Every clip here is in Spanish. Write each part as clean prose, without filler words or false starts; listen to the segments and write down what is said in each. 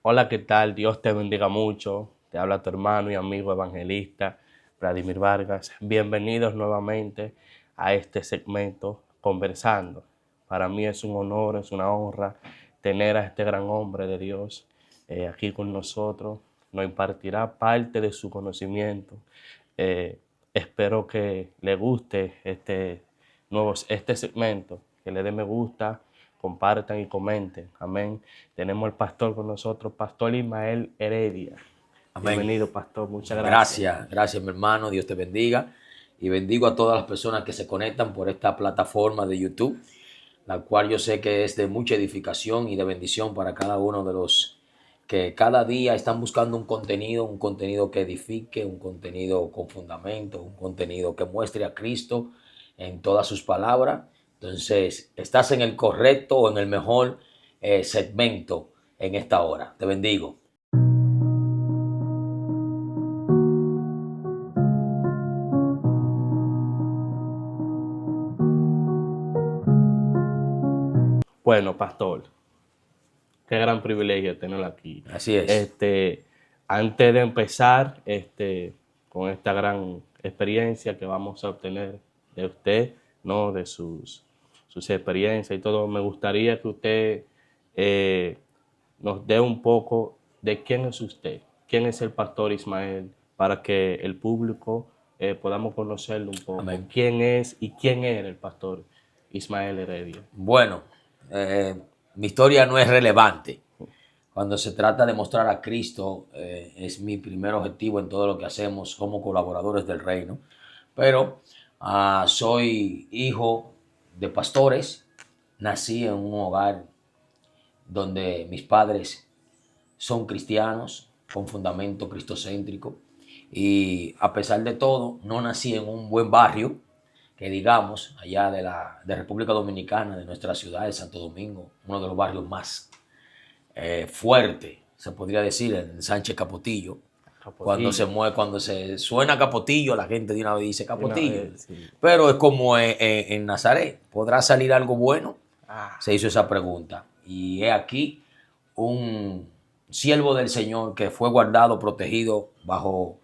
Hola, ¿qué tal? Dios te bendiga mucho. Te habla tu hermano y amigo evangelista Vladimir Vargas. Bienvenidos nuevamente a este segmento Conversando. Para mí es un honor, es una honra tener a este gran hombre de Dios aquí con nosotros. Nos impartirá parte de su conocimiento. Eh, Espero que le guste este segmento, que le dé me gusta, compartan y comenten. Amén. Tenemos el pastor con nosotros, Pastor Ismael Heredia. Amén. Bienvenido, pastor. Muchas gracias. Gracias mi hermano, Dios te bendiga y bendigo a todas las personas que se conectan por esta plataforma de YouTube, la cual yo sé que es de mucha edificación y de bendición para cada uno de los que cada día están buscando un contenido que edifique, un contenido con fundamento, un contenido que muestre a Cristo en todas sus palabras. Entonces, estás en el correcto o en el mejor segmento en esta hora. Te bendigo. Bueno, pastor, qué gran privilegio tenerlo aquí. Así es. Este, Antes de empezar con esta gran experiencia que vamos a obtener de usted, ¿no? De sus experiencias y todo, me gustaría que usted eh, nos dé un poco de quién es usted, quién es el pastor Ismael, para que el público podamos conocerlo un poco. Amén. ¿Quién es y quién era el pastor Ismael Heredia? Bueno, mi historia no es relevante. Cuando se trata de mostrar a Cristo, es mi primer objetivo en todo lo que hacemos como colaboradores del reino. Pero soy hijo de pastores, nací en un hogar donde mis padres son cristianos con fundamento cristocéntrico y a pesar de todo no nací en un buen barrio que digamos allá de República Dominicana, de nuestra ciudad de Santo Domingo, uno de los barrios más fuertes, se podría decir, en Sánchez Capotillo. Capotillo. Cuando se suena Capotillo, la gente de una vez dice De una Capotillo. vez, sí. Pero es como en Nazaret, ¿podrá salir algo bueno? Ah, Se hizo esa pregunta. Y he aquí un siervo del Señor que fue guardado, protegido bajo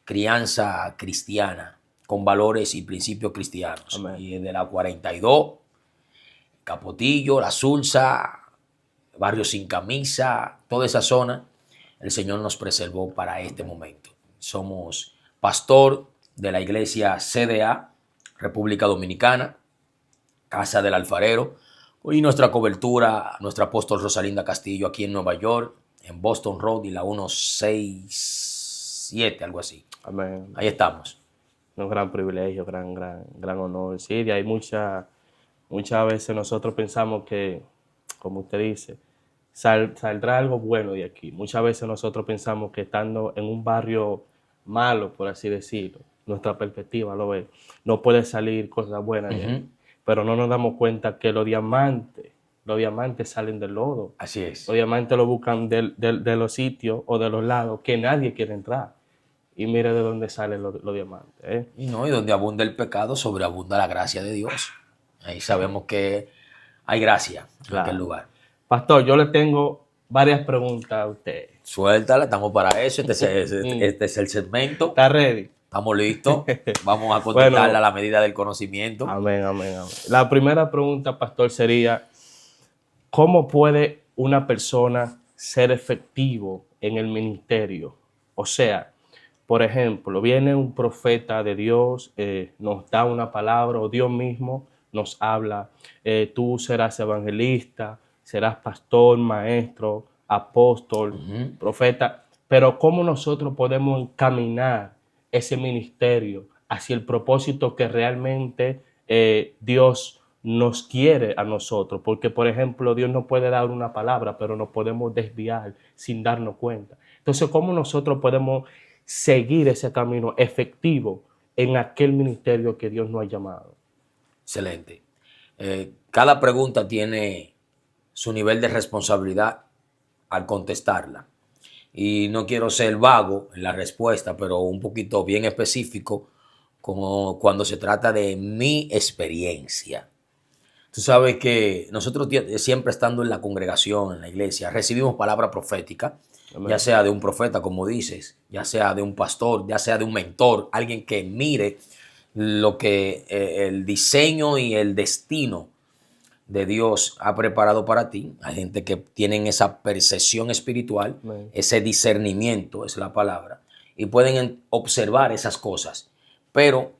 crianza cristiana, con valores y principios cristianos. amén. Y de la 42, Capotillo, La Sulsa, Barrio Sin Camisa, toda esa zona, el Señor nos preservó para este momento. Somos pastor de la iglesia CDA, República Dominicana, Casa del Alfarero, y nuestra cobertura, nuestra apóstol Rosalinda Castillo aquí en Nueva York, en Boston Road y la 167, algo así. Amén. Ahí estamos. Un gran privilegio, gran honor. Sí, de ahí muchas veces nosotros pensamos que, como usted dice, saldrá algo bueno de aquí. Muchas veces nosotros pensamos que estando en un barrio malo, por así decirlo, nuestra perspectiva lo ve, no puede salir cosas buenas de ahí. Pero no nos damos cuenta que los diamantes salen del lodo. Así Los es. diamantes lo buscan de los sitios o de los lados que nadie quiere entrar. Y mire de dónde salen los diamantes. Y no, y donde abunda el pecado, sobreabunda la gracia de Dios. Ahí sabemos que hay gracia en aquel Claro. lugar. Pastor, yo le tengo varias preguntas a usted. Suéltala, estamos para eso. Mm, Este es el segmento. ¿Está ready? Estamos listos. Vamos a contestarla a Bueno, la medida del conocimiento. amén, amén, amén. La primera pregunta, pastor, sería, ¿cómo puede una persona ser efectivo en el ministerio? O sea, por ejemplo, viene un profeta de Dios, nos da una palabra, o Dios mismo nos habla, tú serás evangelista, serás pastor, maestro, apóstol, profeta, pero ¿cómo nosotros podemos encaminar ese ministerio hacia el propósito que realmente Dios nos quiere a nosotros? Porque, por ejemplo, Dios nos puede dar una palabra, pero nos podemos desviar sin darnos cuenta. Entonces, ¿cómo nosotros podemos seguir ese camino efectivo en aquel ministerio que Dios nos ha llamado? Excelente. Cada pregunta tiene su nivel de responsabilidad al contestarla. Y no quiero ser vago en la respuesta, pero un poquito bien específico como cuando se trata de mi experiencia. Tú sabes que nosotros siempre estando en la congregación, en la iglesia, recibimos palabra profética, Amén. ya sea de un profeta, como dices, ya sea de un pastor, ya sea de un mentor, alguien que mire lo que el diseño y el destino de Dios ha preparado para ti. Hay gente que tienen esa percepción espiritual, Amén. ese discernimiento es la palabra, y pueden observar esas cosas. Pero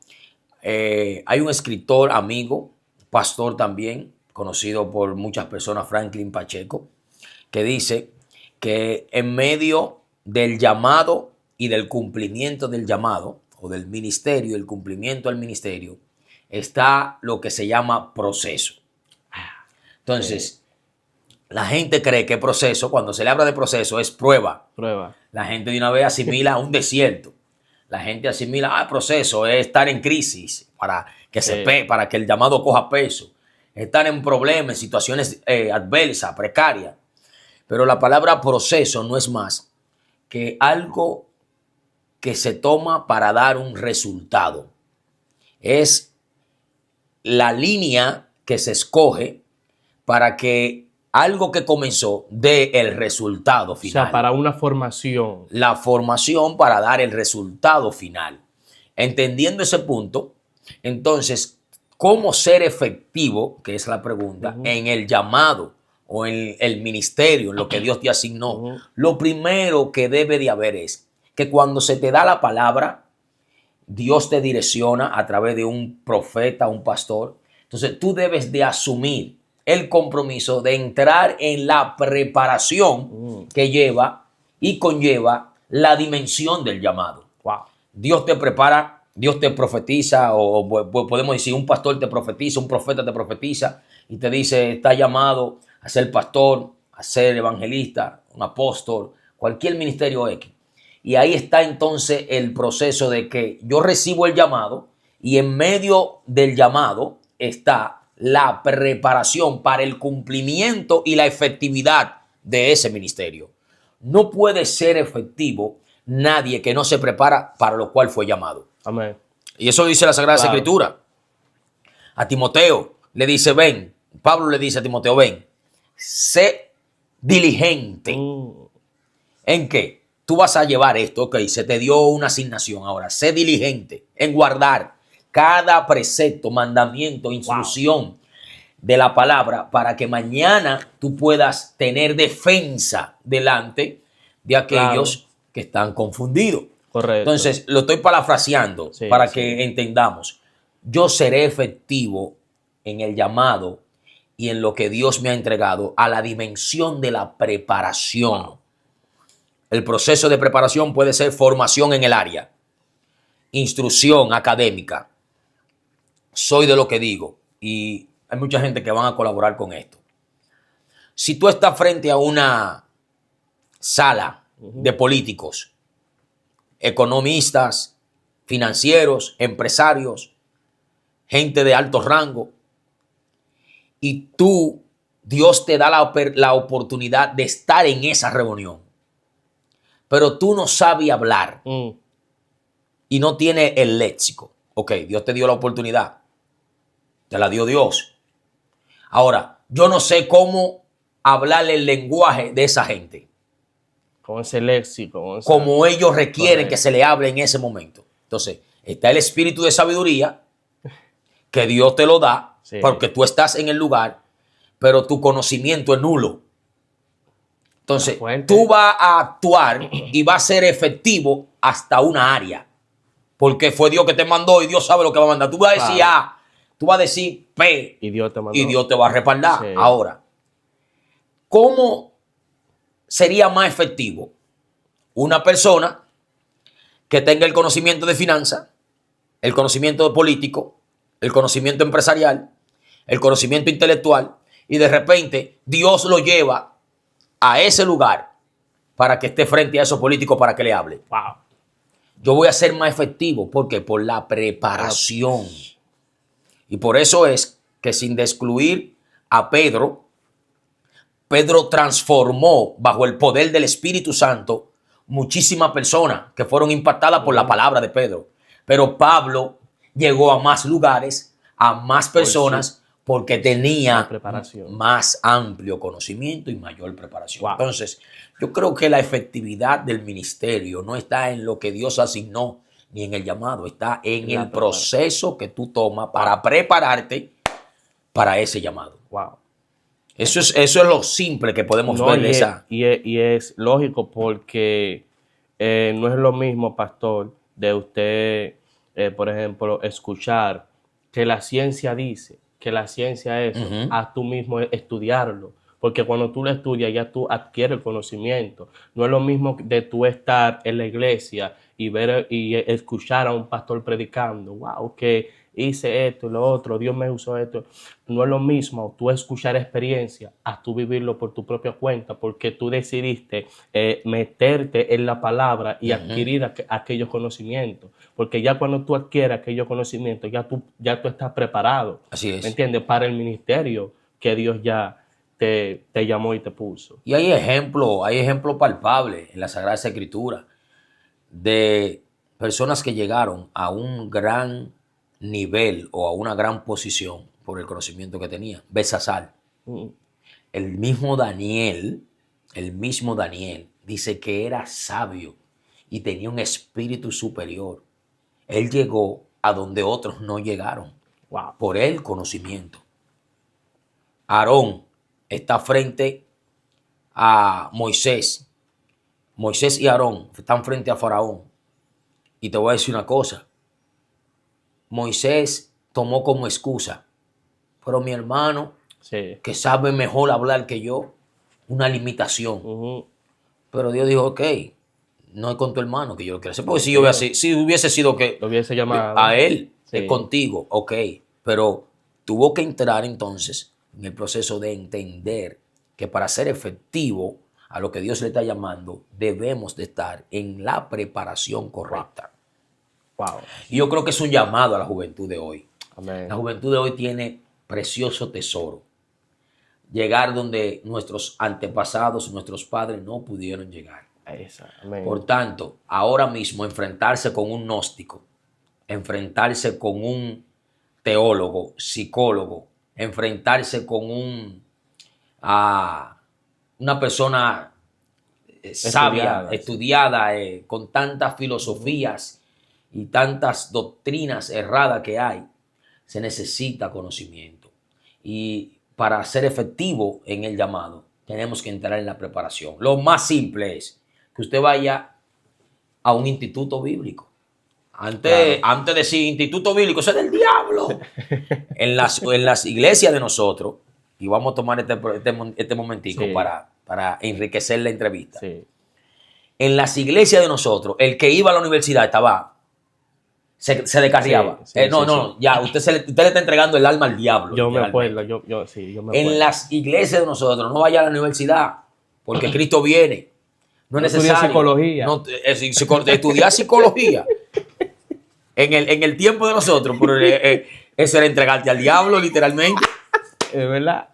hay un escritor amigo, pastor también, conocido por muchas personas, Franklin Pacheco, que dice que en medio del llamado y del cumplimiento del llamado, o del ministerio, el cumplimiento del ministerio, está lo que se llama proceso. Entonces, la gente cree que proceso, cuando se le habla de proceso, es prueba. Prueba. La gente de una vez asimila un desierto. La gente asimila, proceso es estar en crisis para que, para que el llamado coja peso. Estar en problemas, en situaciones adversas, precarias. Pero la palabra proceso no es más que algo que se toma para dar un resultado. Es la línea que se escoge para que algo que comenzó dé el resultado final. O sea, para una formación. La formación para dar el resultado final. Entendiendo ese punto, entonces, ¿cómo ser efectivo, que es la pregunta, en el llamado o en el ministerio, en lo que Dios te asignó? Lo primero que debe de haber es que cuando se te da la palabra, Dios te direcciona a través de un profeta, un pastor. Entonces, tú debes de asumir el compromiso de entrar en la preparación que lleva y conlleva la dimensión del llamado. Wow. Dios te prepara, Dios te profetiza, o podemos decir, un pastor te profetiza, un profeta te profetiza y te dice, está llamado a ser pastor, a ser evangelista, un apóstol, cualquier ministerio X. Y ahí está entonces el proceso de que yo recibo el llamado y en medio del llamado está la preparación para el cumplimiento y la efectividad de ese ministerio. No puede ser efectivo nadie que no se prepara para lo cual fue llamado. Amén. Y eso dice la Sagrada Escritura. A Timoteo le dice, ven. Pablo le dice a Timoteo, ven, sé diligente. ¿En qué? Tú vas a llevar esto, ok, se te dio una asignación. Ahora, sé diligente en guardar cada precepto, mandamiento, instrucción de la palabra para que mañana tú puedas tener defensa delante de aquellos que están confundidos. Correcto. Entonces, lo estoy parafraseando para que entendamos. Yo seré efectivo en el llamado y en lo que Dios me ha entregado a la dimensión de la preparación. El proceso de preparación puede ser formación en el área, instrucción académica. Soy de lo que digo y hay mucha gente que van a colaborar con esto. Si tú estás frente a una sala de políticos, economistas, financieros, empresarios, gente de alto rango, y tú, Dios te da la oportunidad de estar en esa reunión, pero tú no sabes hablar y no tienes el léxico. Ok, Dios te dio la oportunidad. Te la dio Dios. Ahora, yo no sé cómo hablarle el lenguaje de esa gente. Con ese léxico. Como ellos requieren que se le hable en ese momento. Entonces, está el espíritu de sabiduría que Dios te lo da porque tú estás en el lugar, pero tu conocimiento es nulo. Entonces, tú vas a actuar y vas a ser efectivo hasta una área. Porque fue Dios que te mandó y Dios sabe lo que va a mandar. Tú vas a decir A, tú vas a decir P y Dios te va a respaldar. Sí. Ahora, ¿cómo sería más efectivo una persona que tenga el conocimiento de finanzas, el conocimiento político, el conocimiento empresarial, el conocimiento intelectual, y de repente Dios lo lleva a ese lugar para que esté frente a esos políticos para que le hable? Wow. Yo voy a ser más efectivo. ¿Por qué? Por la preparación. Y por eso es que, sin descluir a Pedro, Pedro transformó bajo el poder del Espíritu Santo muchísimas personas que fueron impactadas por la palabra de Pedro. Pero Pablo llegó a más lugares, a más personas, porque tenía La preparación. más amplio conocimiento y mayor preparación. Wow. Entonces, yo creo que la efectividad del ministerio no está en lo que Dios asignó ni en el llamado, está en La el proceso que tú tomas para prepararte para ese llamado. Wow. Eso es lo simple que podemos No, ver de esa. y es lógico porque no es lo mismo, pastor, de usted, por ejemplo, escuchar que la ciencia dice, que la ciencia es eso, Ujú. a tú mismo estudiarlo. Porque cuando tú lo estudias ya tú adquieres el conocimiento. No es lo mismo de tú estar en la iglesia y ver y escuchar a un pastor predicando, wow, que hice esto y lo otro, Dios me usó esto. No es lo mismo tú escuchar experiencia a tú vivirlo por tu propia cuenta, porque tú decidiste meterte en la palabra y adquirir aquellos conocimientos. Porque ya cuando tú adquieres aquellos conocimientos, ya tú estás preparado, Así ¿me es. entiendes? Para el ministerio que Dios ya te llamó y te puso. Y hay ejemplos palpables en la Sagrada Escritura de personas que llegaron a un gran nivel o a una gran posición por el conocimiento que tenían. Besasar. Mm. El mismo Daniel dice que era sabio y tenía un espíritu superior. Él llegó a donde otros no llegaron Wow. por el conocimiento. Aarón está frente a Moisés. Moisés y Aarón están frente a Faraón. Y te voy a decir una cosa. Moisés tomó como excusa, pero mi hermano, Sí. que sabe mejor hablar que yo, una limitación. Ujú. Pero Dios dijo, ok, no es con tu hermano que yo lo quiero hacer. Porque si hubiese sido que Lo hubiese llamado. a él, Sí. es contigo, ok. Pero tuvo que entrar entonces en el proceso de entender que para ser efectivo a lo que Dios le está llamando, debemos de estar en la preparación correcta. Wow. Y yo creo que es un llamado a la juventud de hoy. Amén. La juventud de hoy tiene precioso tesoro. Llegar donde nuestros antepasados, nuestros padres no pudieron llegar. Amén. Por tanto, ahora mismo enfrentarse con un gnóstico, enfrentarse con un teólogo, psicólogo, enfrentarse con una persona sabia, estudiada, con tantas filosofías y tantas doctrinas erradas que hay, se necesita conocimiento. Y para ser efectivo en el llamado, tenemos que entrar en la preparación. Lo más simple es que usted vaya a un instituto bíblico. Antes de decir instituto bíblico, eso es del diablo. En las iglesias de nosotros, y vamos a tomar este momentico Sí. para enriquecer la entrevista. Sí. En las iglesias de nosotros, el que iba a la universidad se descarriaba. Sí, Ya, usted le está entregando el alma al diablo. Yo me literalmente. acuerdo, yo me En acuerdo. las iglesias de nosotros, no vaya a la universidad, porque Cristo viene. No es estudia necesario. psicología. Estudiar psicología. En el tiempo de nosotros, pero, eso era entregarte al diablo, literalmente. ¿Es verdad?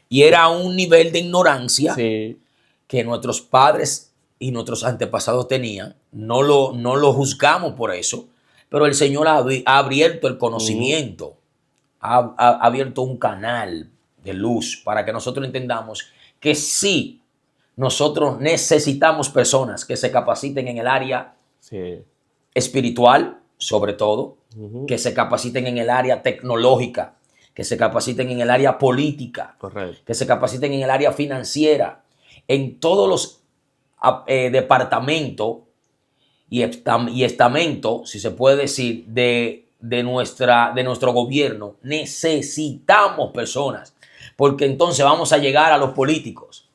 Y era un nivel de ignorancia Sí. que nuestros padres y nuestros antepasados tenían. No lo juzgamos por eso, pero el Señor ha abierto el conocimiento, ha abierto un canal de luz para que nosotros entendamos que sí, nosotros necesitamos personas que se capaciten en el área Sí. espiritual, sobre todo, Ujú. que se capaciten en el área tecnológica, que se capaciten en el área política, Correcto. que se capaciten en el área financiera, en todos los departamentos y estamentos, si se puede decir, de nuestro gobierno. Necesitamos personas, porque entonces vamos a llegar a los políticos,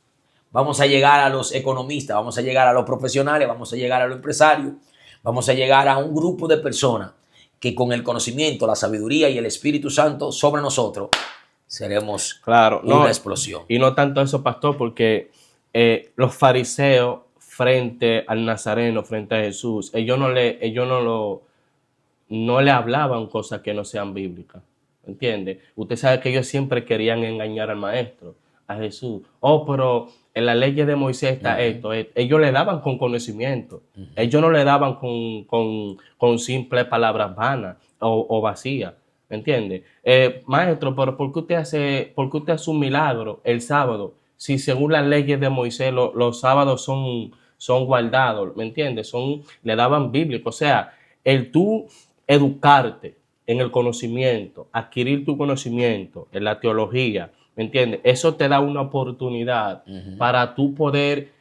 vamos a llegar a los economistas, vamos a llegar a los profesionales, vamos a llegar a los empresarios, vamos a llegar a un grupo de personas que con el conocimiento, la sabiduría y el Espíritu Santo sobre nosotros seremos una explosión. Y no tanto eso, pastor, porque los fariseos frente al Nazareno, frente a Jesús, ellos no le hablaban cosas que no sean bíblicas. ¿Entiende? Usted sabe que ellos siempre querían engañar al maestro, a Jesús. Oh, pero en la ley de Moisés está esto. Ellos le daban con conocimiento. Ellos no le daban con simples palabras vanas o vacías. ¿Me entiende? Maestro, pero por qué usted hace un milagro el sábado? Si según las leyes de Moisés los sábados son guardados, ¿me entiendes? Le daban bíblico. O sea, el tú educarte en el conocimiento, adquirir tu conocimiento en la teología, ¿me entiendes? Eso te da una oportunidad para tú poder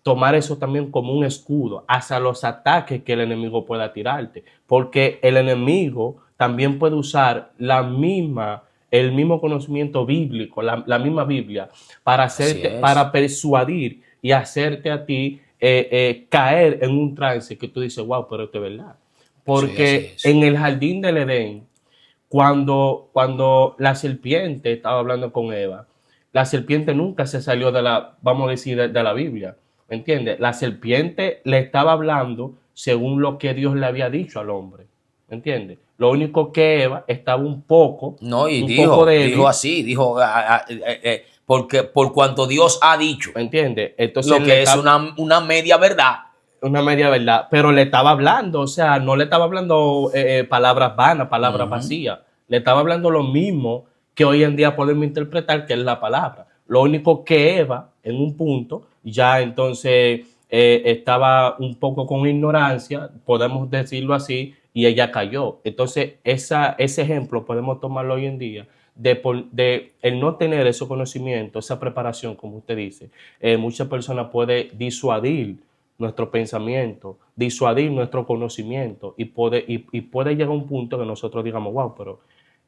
tomar eso también como un escudo hacia los ataques que el enemigo pueda tirarte. Porque el enemigo también puede usar el mismo conocimiento bíblico, la misma Biblia, para persuadir y hacerte a ti caer en un trance que tú dices, wow, pero esto es verdad. Porque en el jardín del Edén, cuando la serpiente estaba hablando con Eva, la serpiente nunca se salió vamos a decir, de la Biblia. ¿Me entiendes? La serpiente le estaba hablando según lo que Dios le había dicho al hombre. ¿Me entiendes? Lo único que Eva estaba un poco dijo así, porque por cuanto Dios ha dicho. ¿Me entiendes? Entonces lo que es una media verdad. Una media verdad, pero le estaba hablando, o sea, no le estaba hablando palabras vanas, palabras vacías. Le estaba hablando lo mismo que hoy en día podemos interpretar que es la palabra. Lo único que Eva, en un punto, ya entonces estaba un poco con ignorancia, podemos decirlo así, y ella cayó. Entonces, ese ejemplo podemos tomarlo hoy en día de el no tener ese conocimiento, esa preparación, como usted dice. Muchas personas pueden disuadir nuestro pensamiento, disuadir nuestro conocimiento y puede llegar a un punto que nosotros digamos, wow, pero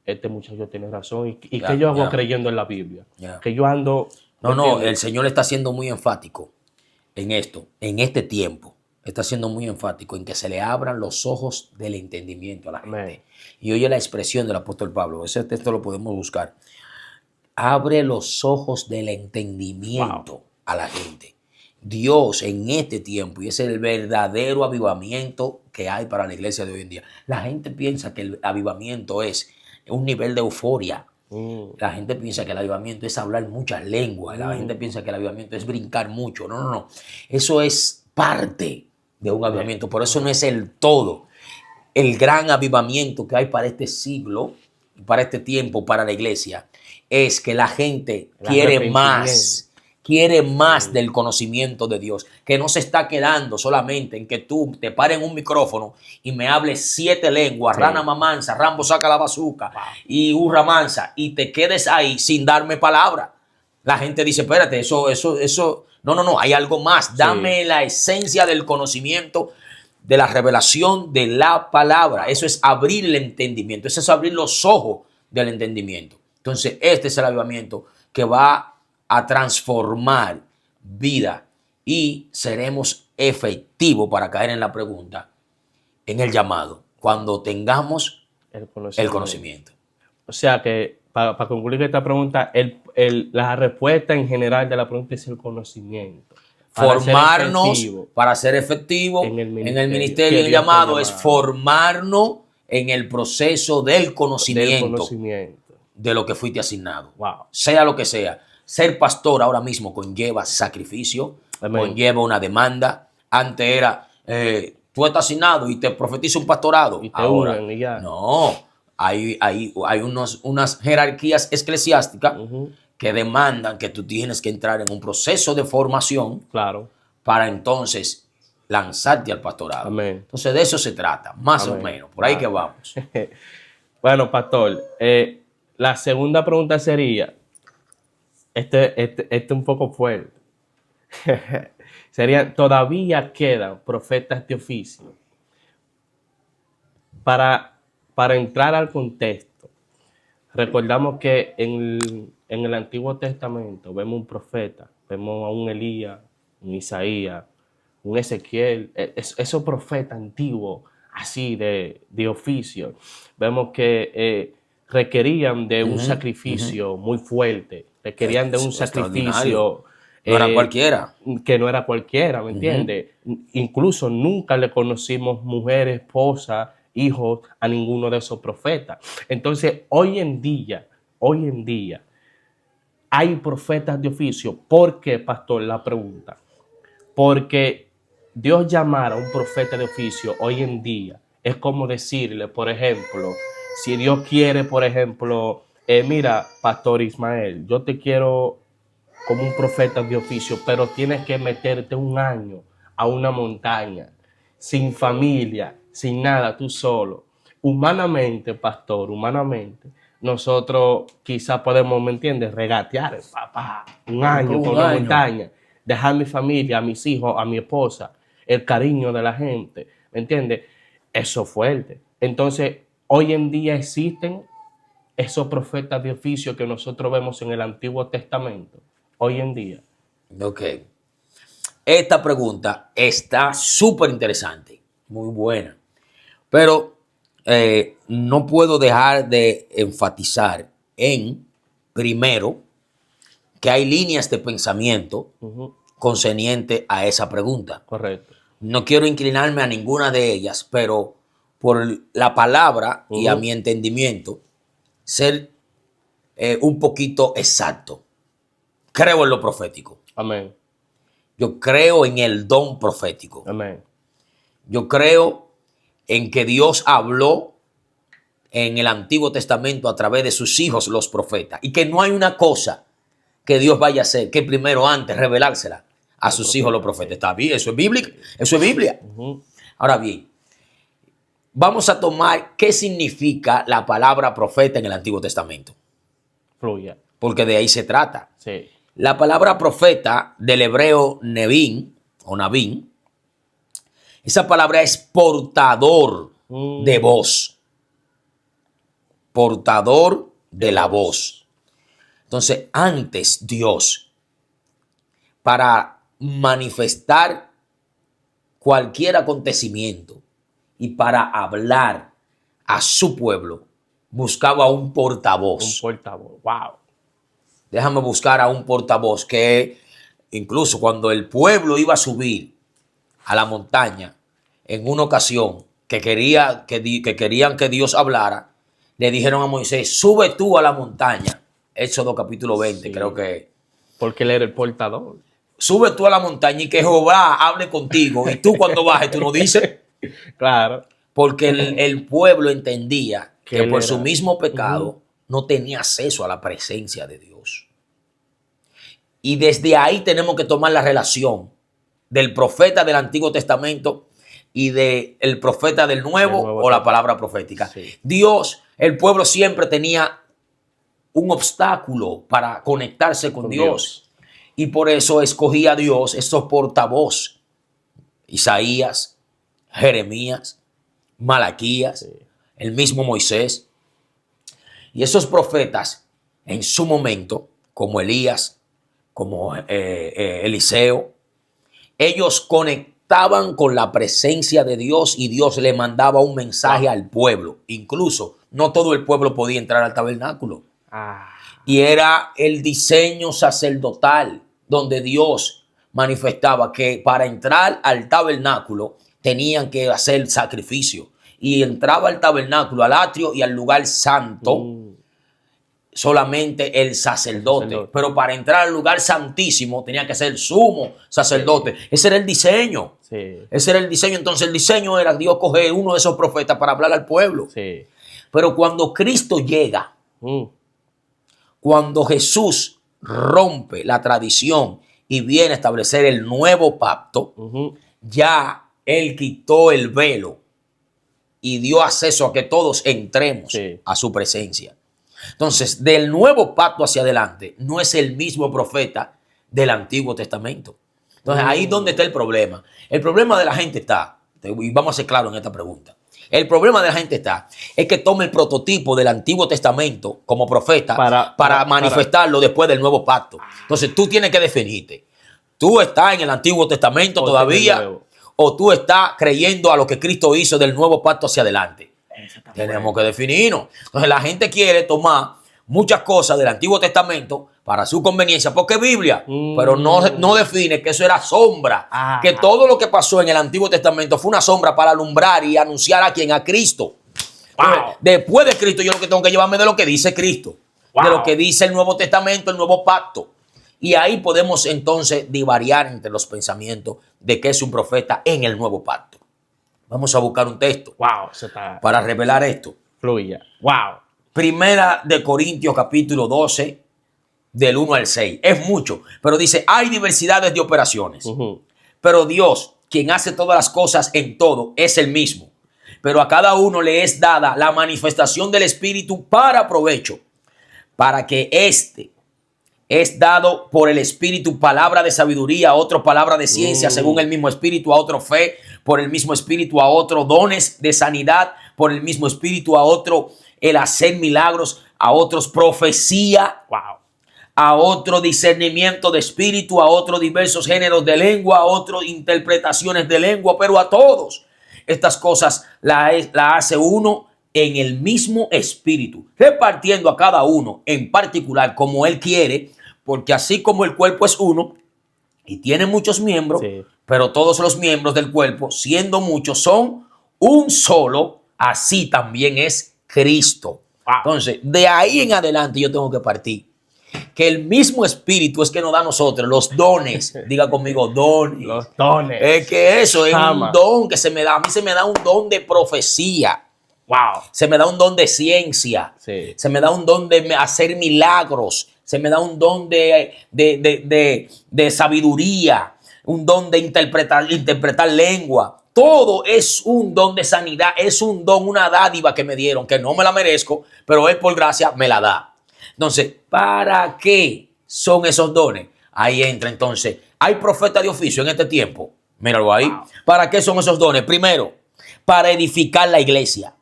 este muchacho tiene razón. ¿Y qué yo hago creyendo en la Biblia? Que yo ando... No, el Señor está siendo muy enfático en esto, en este tiempo. Está siendo muy enfático en que se le abran los ojos del entendimiento a la gente. Amén. Y oye la expresión del apóstol Pablo, ese texto lo podemos buscar. Abre los ojos del entendimiento a la gente. Dios en este tiempo, y ese es el verdadero avivamiento que hay para la iglesia de hoy en día. La gente piensa que el avivamiento es un nivel de euforia. La gente piensa que el avivamiento es hablar muchas lenguas. La gente piensa que el avivamiento es brincar mucho. No. Eso es parte de un avivamiento, pero eso no es el todo. El gran avivamiento que hay para este siglo, para este tiempo, para la iglesia, es que la gente quiere más del conocimiento de Dios, que no se está quedando solamente en que tú te pares en un micrófono y me hables 7 lenguas, rana mamanza, Rambo saca la bazuca y hurra mansa, y te quedes ahí sin darme palabra. La gente dice, espérate, eso, no, hay algo más, dame la esencia del conocimiento, de la revelación de la palabra. Eso es abrir el entendimiento, eso es abrir los ojos del entendimiento. Entonces, este es el avivamiento que va a transformar vida y seremos efectivos, para caer en la pregunta, en el llamado, cuando tengamos el conocimiento. O sea que, para concluir esta pregunta, la respuesta en general de la pregunta es el conocimiento. Formarnos para ser efectivo en el ministerio. El llamado es formarnos en el proceso del conocimiento de lo que fuiste asignado. Sea lo que sea. Ser pastor ahora mismo conlleva sacrificio, conlleva una demanda. Antes era, tú estás asignado y te profetiza un pastorado. Y te ahora, unen y ya. No, hay unas jerarquías eclesiásticas que demandan que tú tienes que entrar en un proceso de formación para entonces lanzarte al pastorado. Amén. Entonces de eso se trata, más o menos, por ahí que vamos. Bueno, pastor, la segunda pregunta sería, este un poco fuerte. Sería, todavía quedan profetas de oficio. Para entrar al contexto, recordamos que en el Antiguo Testamento vemos un profeta, vemos a un Elías, un Isaías, un Ezequiel, esos profetas antiguos, así de oficio, vemos que requerían de un sacrificio muy fuerte, requerían de un sacrificio no era cualquiera. Que no era cualquiera, ¿me entiendes? Incluso nunca le conocimos mujer, esposa, hijos a ninguno de esos profetas. Entonces, hoy en día, hay profetas de oficio. ¿Por qué, pastor? La pregunta. Porque Dios llamar a un profeta de oficio hoy en día es como decirle, por ejemplo, Si Dios quiere, por ejemplo, mira, Pastor Ismael, yo te quiero como un profeta de oficio, pero tienes que meterte un año a una montaña, sin familia, sin nada, tú solo. Humanamente, pastor, humanamente, nosotros quizás podemos, ¿me entiendes?, regatear, papá, un año por Un una año. montaña, dejar mi familia, a mis hijos, a mi esposa, el cariño de la gente, ¿me entiendes? Eso es fuerte. Entonces, hoy en día existen esos profetas de oficio que nosotros vemos en el Antiguo Testamento, hoy en día. Ok. Esta pregunta está súper interesante, muy buena. Pero no puedo dejar de enfatizar en, primero, que hay líneas de pensamiento concerniente a esa pregunta. Correcto. No quiero inclinarme a ninguna de ellas, pero por la palabra y a mi entendimiento, ser un poquito exacto. Creo en lo profético. Amén. Yo creo en el don profético. Amén. Yo creo en que Dios habló en el Antiguo Testamento a través de sus hijos, los profetas, y que no hay una cosa que Dios vaya a hacer que primero antes revelársela a sus hijos, los profetas. Está bien, eso es bíblico, eso es Biblia. Ahora bien, vamos a tomar qué significa la palabra profeta en el Antiguo Testamento, Fluya. porque de ahí se trata. Sí. La palabra profeta del hebreo nevin o nabín, esa palabra es portador de voz. Portador de la voz. Entonces, antes Dios, para manifestar cualquier acontecimiento y para hablar a su pueblo, buscaba un portavoz. Un portavoz. Wow. Déjame buscar a un portavoz que incluso cuando el pueblo iba a subir a la montaña, en una ocasión que querían que Dios hablara, le dijeron a Moisés, sube tú a la montaña. Éxodo capítulo 20, Sí. creo que. Porque él era el portador. Sube tú a la montaña y que Jehová hable contigo. Y tú cuando bajes, tú no dices. Claro. Porque el pueblo entendía que él por era- su mismo pecado no tenía acceso a la presencia de Dios. Y desde ahí tenemos que tomar la relación del profeta del Antiguo Testamento y del profeta del Nuevo, Nuevo o la Testamento. palabra profética. Sí. Dios, el pueblo siempre tenía un obstáculo para conectarse con Dios. Y por eso escogía a Dios estos portavoz. Isaías, Jeremías, Malaquías, Sí. el mismo Moisés. Y esos profetas en su momento, como Elías, como Eliseo, ellos conectaban con la presencia de Dios y Dios le mandaba un mensaje al pueblo. Incluso no todo el pueblo podía entrar al tabernáculo. Ah. Y era el diseño sacerdotal donde Dios manifestaba que para entrar al tabernáculo tenían que hacer sacrificio. Y entraba al tabernáculo, al atrio y al lugar santo solamente el sacerdote. Pero para entrar al lugar santísimo tenía que ser sumo sacerdote. Ese era el diseño. Sí. Ese era el diseño. Entonces el diseño era Dios coger uno de esos profetas para hablar al pueblo. Sí. Pero cuando Cristo llega, cuando Jesús rompe la tradición y viene a establecer el nuevo pacto, ya Él quitó el velo y dio acceso a que todos entremos a su presencia. Entonces, del nuevo pacto hacia adelante, no es el mismo profeta del Antiguo Testamento. Entonces, ahí es donde está el problema. El problema de la gente está, y vamos a ser claros en esta pregunta, el problema de la gente está, es que toma el prototipo del Antiguo Testamento como profeta para manifestarlo después del nuevo pacto. Entonces, tú tienes que definirte. ¿Tú estás en el Antiguo Testamento todavía o tú estás creyendo a lo que Cristo hizo del nuevo pacto hacia adelante? Tenemos que definirnos. Entonces la gente quiere tomar muchas cosas del Antiguo Testamento para su conveniencia, porque es Biblia, pero no define que eso era sombra, que todo lo que pasó en el Antiguo Testamento fue una sombra para alumbrar y anunciar a quien, a Cristo. Entonces, después de Cristo yo lo que tengo que llevarme de lo que dice Cristo, de lo que dice el Nuevo Testamento, el Nuevo Pacto. Y ahí podemos entonces divariar entre los pensamientos de que es un profeta en el Nuevo Pacto. Vamos a buscar un texto para revelar esto. Fluya. Wow. Primera de Corintios capítulo 12, del 1 al 6. Es mucho, pero dice, hay diversidades de operaciones. Pero Dios, quien hace todas las cosas en todo, es el mismo. Pero a cada uno le es dada la manifestación del Espíritu para provecho, para que es dado por el Espíritu palabra de sabiduría, a otro palabra de ciencia, según el mismo Espíritu, a otro fe, por el mismo Espíritu, a otro dones de sanidad, por el mismo Espíritu, a otro el hacer milagros, a otros profecía, Wow. a otro discernimiento de espíritu, a otros diversos géneros de lengua, a otros interpretaciones de lengua, pero a todos estas cosas la hace uno en el mismo espíritu, repartiendo a cada uno en particular como él quiere, porque así como el cuerpo es uno y tiene muchos miembros, Sí. pero todos los miembros del cuerpo, siendo muchos, son un solo, así también es Cristo. Wow. Entonces, de ahí en adelante yo tengo que partir. Que el mismo Espíritu es que nos da a nosotros los dones. Diga conmigo, dones. Los dones. Es que eso es Chama. un don que se me da. A mí se me da un don de profecía. Wow. Se me da un don de ciencia. Sí. Se me da un don de hacer milagros. Se me da un don de sabiduría. Un don de interpretar lengua. Todo es un don de sanidad. Es un don, una dádiva que me dieron, que no me la merezco, pero Él por gracia me la da. Entonces, ¿para qué son esos dones? Ahí entra entonces. ¿Hay profeta de oficio en este tiempo? Míralo ahí. Wow. ¿Para qué son esos dones? Primero, para edificar la iglesia.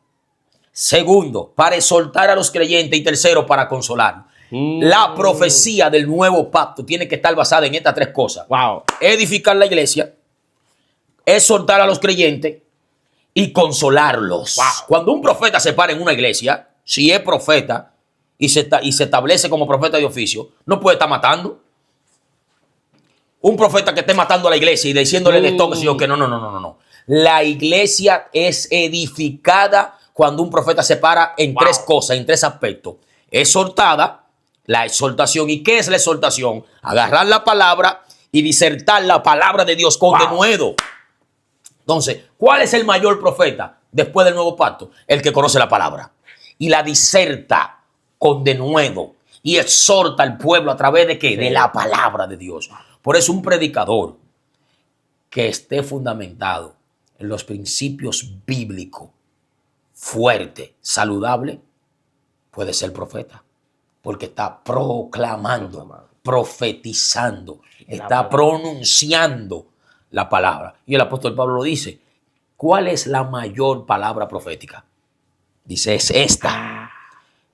Segundo, para exhortar a los creyentes. Y tercero, para consolar. La profecía del nuevo pacto tiene que estar basada en estas tres cosas. Wow. Edificar la iglesia, exhortar a los creyentes y consolarlos. Wow. Cuando un profeta se para en una iglesia, si es profeta y se establece como profeta de oficio, no puede estar matando. Un profeta que esté matando a la iglesia y diciéndole de esto, que sí o que no. La iglesia es edificada cuando un profeta se para en tres cosas, en tres aspectos. Exhortada, la exhortación. ¿Y qué es la exhortación? Agarrar la palabra y disertar la palabra de Dios con denuedo. Entonces, ¿cuál es el mayor profeta después del nuevo pacto? El que conoce la palabra y la diserta con denuedo y exhorta al pueblo a través de ¿qué? Sí. De la palabra de Dios. Por eso un predicador que esté fundamentado en los principios bíblicos, fuerte, saludable, puede ser profeta. Porque está proclamando, profetizando, está pronunciando la palabra. Y el apóstol Pablo lo dice. ¿Cuál es la mayor palabra profética? Dice, es esta.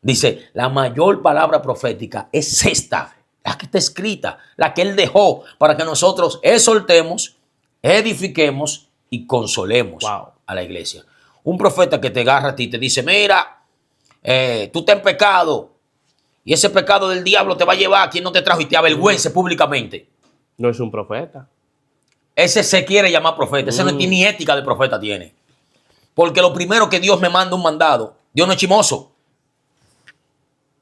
Dice, la mayor palabra profética es esta, la que está escrita, la que él dejó para que nosotros exhortemos, edifiquemos y consolemos a la iglesia. Un profeta que te agarra a ti y te dice, mira, tú estás en pecado y ese pecado del diablo te va a llevar a quien no te trajo y te avergüence públicamente. No es un profeta. Ese se quiere llamar profeta. Ese no tiene ni ética de profeta tiene. Porque lo primero que Dios me manda un mandado, Dios no es chimoso.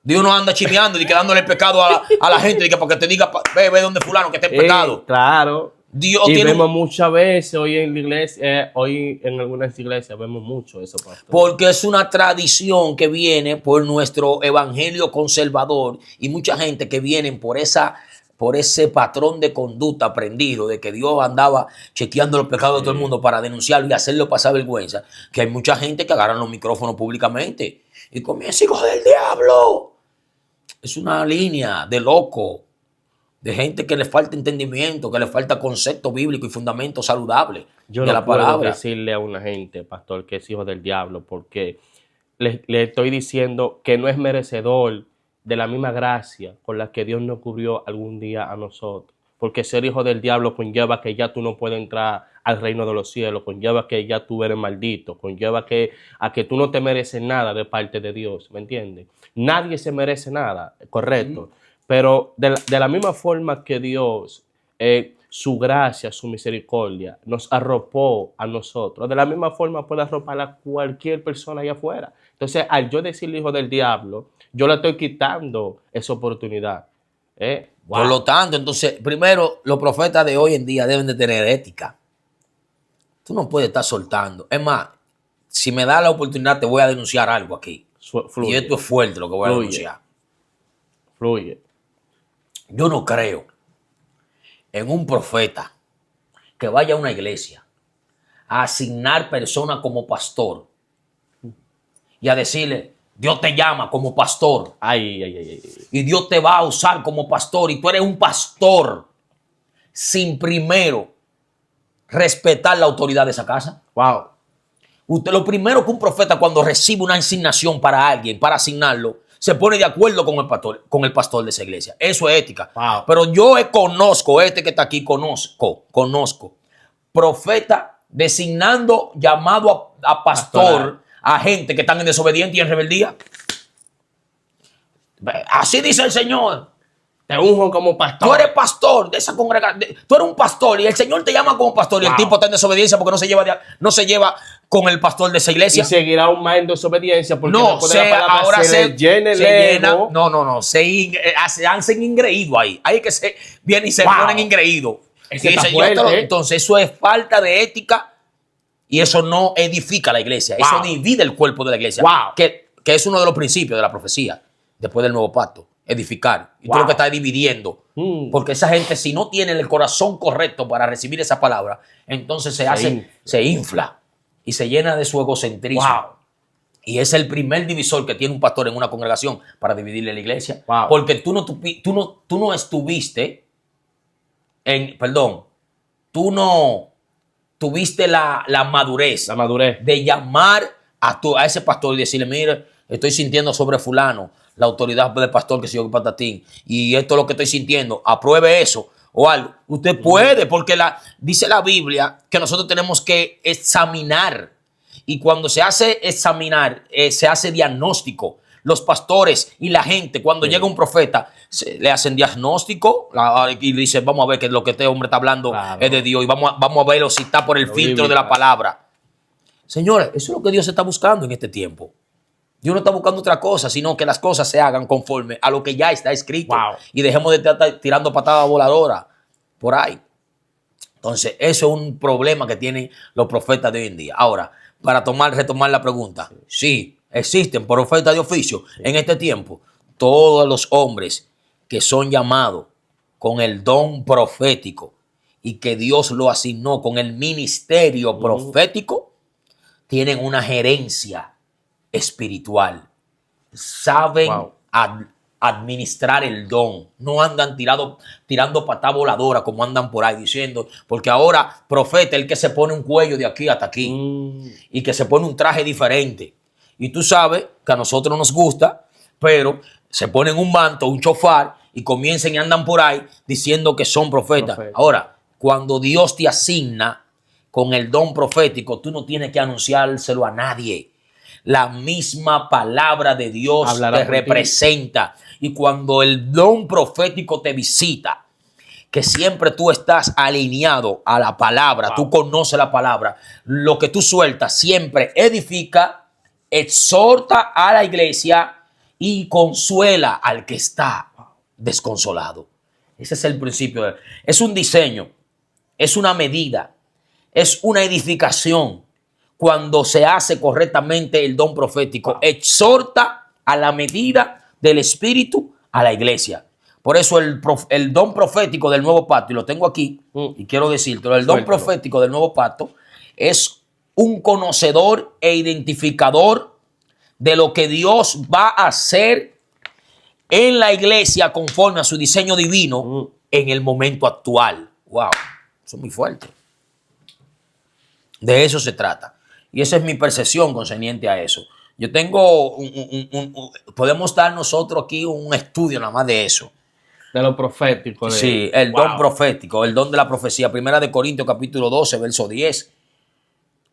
Dios no anda chimeando y dándole el pecado a la gente para que te diga, ve donde fulano que está en pecado. Claro. Dios y tiene vemos muchas veces hoy en la iglesia, hoy en algunas iglesias vemos mucho eso, pastor. Porque es una tradición que viene por nuestro evangelio conservador y mucha gente que viene por ese patrón de conducta aprendido de que Dios andaba chequeando los pecados de todo el mundo para denunciarlo y hacerlo pasar vergüenza, que hay mucha gente que agarran los micrófonos públicamente y comienza, hijo del diablo. Es una línea de loco, de gente que le falta entendimiento, que le falta concepto bíblico y fundamento saludable Yo de no la puedo palabra. decirle a una gente, pastor, que es hijo del diablo, porque le estoy diciendo que no es merecedor de la misma gracia con la que Dios nos cubrió algún día a nosotros. Porque ser hijo del diablo conlleva que ya tú no puedes entrar al reino de los cielos, conlleva que ya tú eres maldito, conlleva a que tú no te mereces nada de parte de Dios, ¿me entiendes? Nadie se merece nada, correcto. Pero de la misma forma que Dios, su gracia, su misericordia, nos arropó a nosotros, de la misma forma puede arropar a cualquier persona allá afuera. Entonces, al yo decirle hijo del diablo, yo le estoy quitando esa oportunidad. Por lo tanto, entonces, primero, los profetas de hoy en día deben de tener ética. Tú no puedes estar soltando. Es más, si me da la oportunidad, te voy a denunciar algo aquí. Fluye. Y esto es fuerte lo que voy a Fluye. denunciar. Fluye. Yo no creo en un profeta que vaya a una iglesia a asignar personas como pastor y a decirle, Dios te llama como pastor Ay, ay, ay, ay. y Dios te va a usar como pastor y tú eres un pastor sin primero respetar la autoridad de esa casa. Wow. Usted, lo primero que un profeta cuando recibe una asignación para alguien, para asignarlo, se pone de acuerdo con el pastor de esa iglesia. Eso es ética. Wow. Pero yo conozco, este que está aquí, conozco, profeta designando llamado a pastor Pastoral. a gente que están en desobediencia y en rebeldía. Así dice el Señor. Te unjo como pastor. Tú eres pastor de esa congregación. Tú eres un pastor y el Señor te llama como pastor y el Wow. tipo está en desobediencia porque no se lleva con el pastor de esa iglesia. Y seguirá aún más en desobediencia porque No, después de la palabra ahora le llena el se llena. ego. No. Se hacen ingreído ahí. Ahí que se vienen y se Wow. ponen ingreído. Ese está fuerte. Entonces, eso es falta de ética y eso no edifica la iglesia. Wow. Eso divide el cuerpo de la iglesia. Wow. Que es uno de los principios de la profecía después del nuevo pacto. Edificar. Y tú Wow. lo que estás dividiendo. Porque esa gente, si no tiene el corazón correcto para recibir esa palabra, entonces se infla y se llena de su egocentrismo. Wow. Y es el primer divisor que tiene un pastor en una congregación para dividirle la iglesia. Wow. Porque tú no estuviste tú no tuviste la madurez La madurez. de llamar a ese pastor y decirle, mire, estoy sintiendo sobre fulano la autoridad del pastor que se yo patatín y esto es lo que estoy sintiendo, apruebe eso o algo. Usted puede, porque dice la Biblia que nosotros tenemos que examinar y cuando se hace examinar, se hace diagnóstico. Los pastores y la gente, cuando llega un profeta, le hacen diagnóstico y le dicen, vamos a ver que lo que este hombre está hablando es de Dios y vamos a verlo si está por el filtro de la palabra. Señores, eso es lo que Dios está buscando en este tiempo. Dios no está buscando otra cosa, sino que las cosas se hagan conforme a lo que ya está escrito. Wow. Y dejemos de estar tirando patadas voladoras por ahí. Entonces, eso es un problema que tienen los profetas de hoy en día. Ahora, para retomar la pregunta, sí, existen profetas de oficio en este tiempo. Todos los hombres que son llamados con el don profético y que Dios lo asignó con el ministerio profético, tienen una gerencia espiritual. Saben Wow. administrar el don. No andan tirando patada voladora como andan por ahí diciendo, porque ahora profeta el que se pone un cuello de aquí hasta aquí y que se pone un traje diferente. Y tú sabes que a nosotros nos gusta, pero se ponen un manto, un chofar y comienzan y andan por ahí diciendo que son profetas. Ahora, cuando Dios te asigna con el don profético, tú no tienes que anunciárselo a nadie. La misma palabra de Dios hablará te representa. Y cuando el don profético te visita, que siempre tú estás alineado a la palabra, tú conoces la palabra, lo que tú sueltas siempre edifica, exhorta a la iglesia y consuela al que está desconsolado. Ese es el principio. Es un diseño, es una medida, es una edificación. Cuando se hace correctamente el don profético, exhorta a la medida del Espíritu a la iglesia. Por eso el don profético del nuevo pacto, y lo tengo aquí, y quiero decírtelo, el don profético del nuevo pacto es un conocedor e identificador de lo que Dios va a hacer en la iglesia conforme a su diseño divino en el momento actual. Wow, eso es muy fuerte. De eso se trata. Y esa es mi percepción concerniente a eso. Yo tengo podemos dar nosotros aquí un estudio nada más de eso. De lo profético. Sí, el don profético, el don de la profecía. Primera de Corintios capítulo 12, verso 10.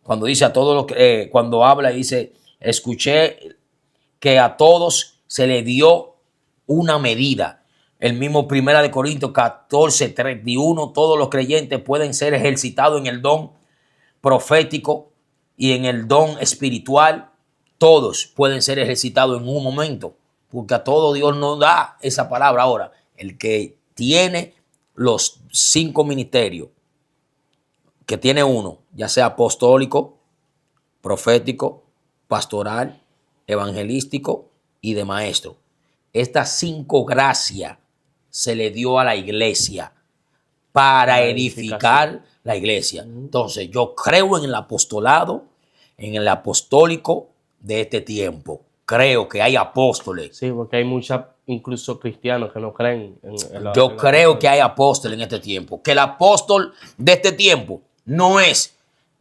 Cuando dice a todos los que, cuando habla y dice, escuché que a todos se le dio una medida. El mismo Primera de Corintios 14, 31, todos los creyentes pueden ser ejercitados en el don profético y en el don espiritual. Todos pueden ser ejercitados en un momento, porque a todo Dios no da esa palabra. Ahora, el que tiene los 5 ministerios, que tiene uno, ya sea apostólico, profético, pastoral, evangelístico y de maestro. Estas 5 gracias se le dio a la iglesia para edificar la iglesia. Entonces, yo creo en el apostolado, en el apostólico de este tiempo. Creo que hay apóstoles. Sí, porque hay muchos, incluso cristianos, que no creen Yo creo que hay apóstoles en este tiempo. Que el apóstol de este tiempo no es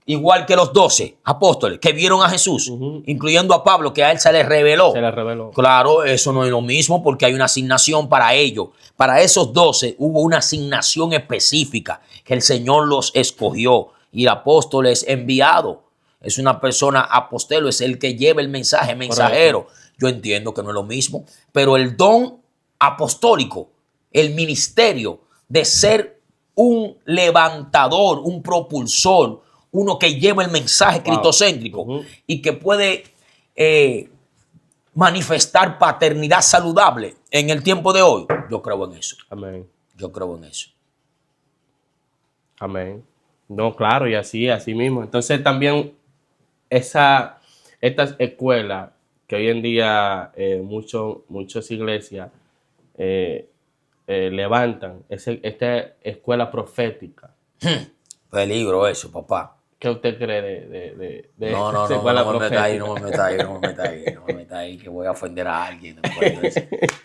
igual que los 12 apóstoles que vieron a Jesús, incluyendo a Pablo, que a él se le reveló. Se le reveló. Claro, eso no es lo mismo porque hay una asignación para ellos. Para esos 12 hubo una asignación específica que el Señor los escogió y el apóstol es enviado. Es una persona apostelo, es el que lleva el mensaje, mensajero. Correcto. Yo entiendo que no es lo mismo, pero el don apostólico, el ministerio de ser un levantador, un propulsor, uno que lleva el mensaje cristocéntrico y que puede manifestar paternidad saludable en el tiempo de hoy. Yo creo en eso. Amén. Yo creo en eso. Amén. No, claro, y así mismo. Entonces también estas escuelas que hoy en día muchas iglesias levantan, esta escuela profética. Peligro eso, papá. ¿Qué usted cree de no me meta ahí, que voy a ofender a alguien.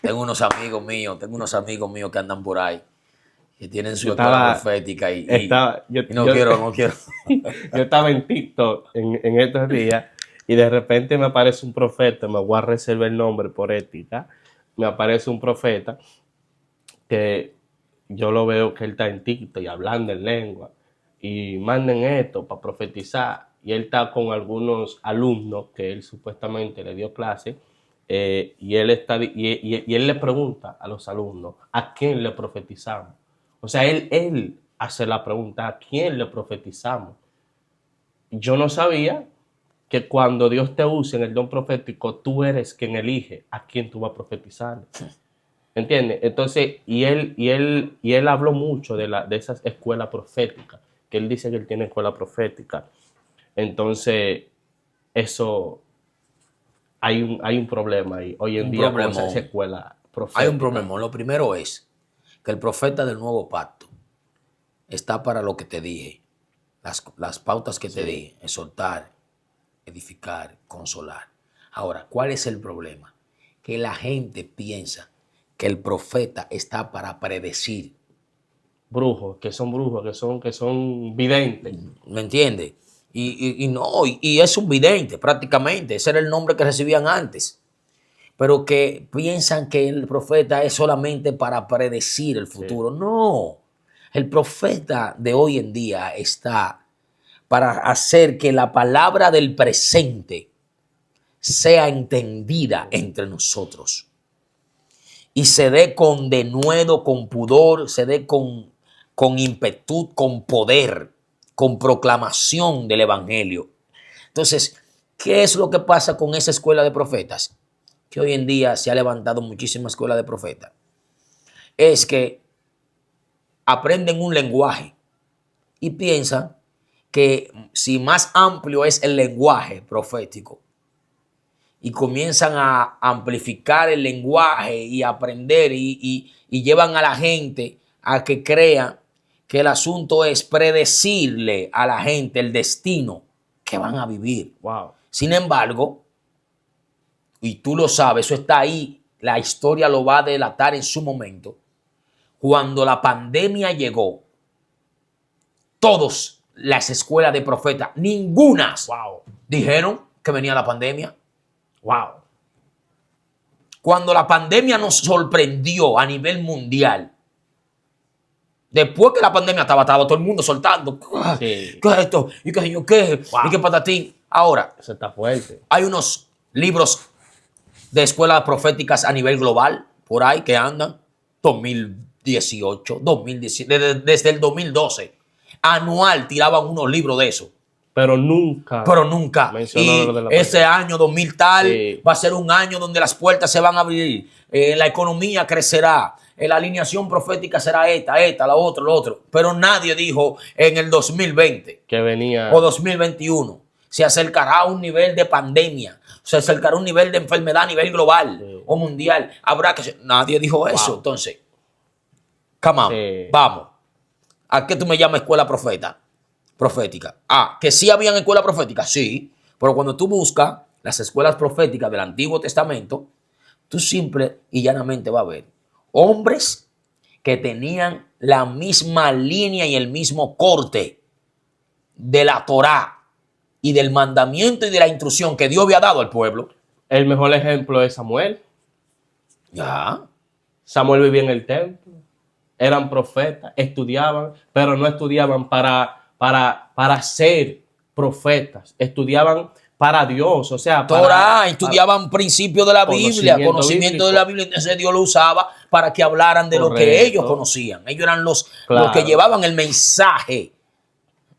Tengo unos amigos míos que andan por ahí, que tienen su escuela profética y no quiero. Yo estaba en TikTok en estos días y de repente me aparece un profeta, me voy a reservar el nombre por ética, me aparece un profeta que yo lo veo que él está en TikTok y hablando en lengua. Y manden esto para profetizar. Y él está con algunos alumnos que él supuestamente le dio clase. Y él le pregunta a los alumnos, ¿a quién le profetizamos? O sea, él hace la pregunta, ¿a quién le profetizamos? Yo no sabía que cuando Dios te use en el don profético, tú eres quien elige a quién tú vas a profetizar. ¿Entiendes? Entonces, y él habló mucho de esas escuelas proféticas, que él dice que él tiene escuela profética. Entonces, eso, hay un problema ahí. Hoy en día con esa escuela profética. Hay un problema. Lo primero es que el profeta del nuevo pacto está para lo que te dije. Las pautas que te dije. Exhortar, edificar, consolar. Ahora, ¿cuál es el problema? Que la gente piensa que el profeta está para predecir. Brujos, que son videntes. ¿Me entiendes? Y es un vidente prácticamente. Ese era el nombre que recibían antes. Pero que piensan que el profeta es solamente para predecir el futuro. Sí. No. El profeta de hoy en día está para hacer que la palabra del presente sea entendida entre nosotros. Y se dé con denuedo, con pudor, se dé con ímpetu, con poder, con proclamación del evangelio. Entonces, ¿qué es lo que pasa con esa escuela de profetas? Que hoy en día se ha levantado muchísima escuela de profetas. Es que aprenden un lenguaje y piensan que si más amplio es el lenguaje profético y comienzan a amplificar el lenguaje y aprender y llevan a la gente a que crea que el asunto es predecirle a la gente el destino que van a vivir. Wow. Sin embargo, y tú lo sabes, eso está ahí, la historia lo va a delatar en su momento. Cuando la pandemia llegó, todas las escuelas de profetas, ninguna dijeron que venía la pandemia. Wow. Cuando la pandemia nos sorprendió a nivel mundial, después que la pandemia estaba todo el mundo soltando. Sí. ¿Qué es esto? ¿Y qué yo qué? Wow. ¿Y qué patatín? Ahora, eso está fuerte. Hay unos libros de escuelas proféticas a nivel global por ahí que andan 2018, 2017, desde el 2012. Anual tiraban unos libros de eso. Pero nunca. Y ese año 2000 tal va a ser un año donde las puertas se van a abrir. La economía crecerá. La alineación profética será esta, la otra, lo otro. Pero nadie dijo en el 2020. Que venía. O 2021. se acercará a un nivel de pandemia, se acercará a un nivel de enfermedad a nivel global o mundial. Habrá que... Nadie dijo eso. Entonces, come on, vamos. ¿A qué tú me llamas escuela profética? Que sí habían escuelas proféticas, sí, pero cuando tú buscas las escuelas proféticas del Antiguo Testamento, tú simple y llanamente vas a ver hombres que tenían la misma línea y el mismo corte de la Torá y del mandamiento y de la instrucción que Dios había dado al pueblo. El mejor ejemplo es Samuel. Ya. Samuel vivía en el templo, eran profetas, estudiaban, pero no estudiaban para ser profetas, estudiaban para Dios, o sea, Torah, estudiaban principios de la Biblia, conocimiento de la Biblia, entonces Dios lo usaba para que hablaran de lo que ellos conocían. Ellos eran los que llevaban el mensaje.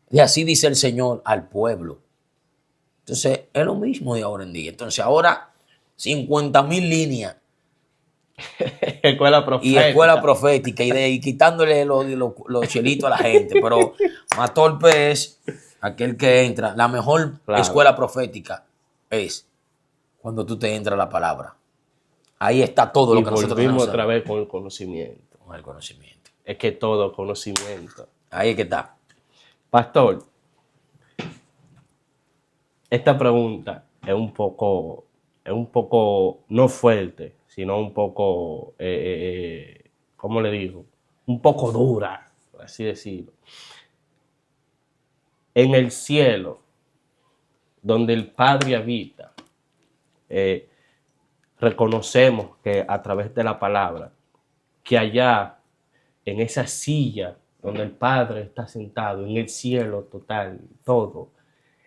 Y así dice el Señor al pueblo. Entonces, es lo mismo de ahora en día. Entonces, ahora 50,000 líneas. Escuela profética. Y escuela profética y quitándole los chelitos a la gente. Pero más torpe es aquel que entra. La mejor escuela profética es cuando tú te entras a la palabra. Ahí está todo lo que nosotros volvimos otra vez con el conocimiento. Con el conocimiento. Es que todo conocimiento. Ahí es que está. Pastor, esta pregunta es un poco no fuerte, sino un poco, ¿cómo le digo? Un poco dura, por así decirlo. En el cielo, donde el Padre habita, reconocemos que a través de la palabra, que allá, en esa silla donde el Padre está sentado, en el cielo total, todo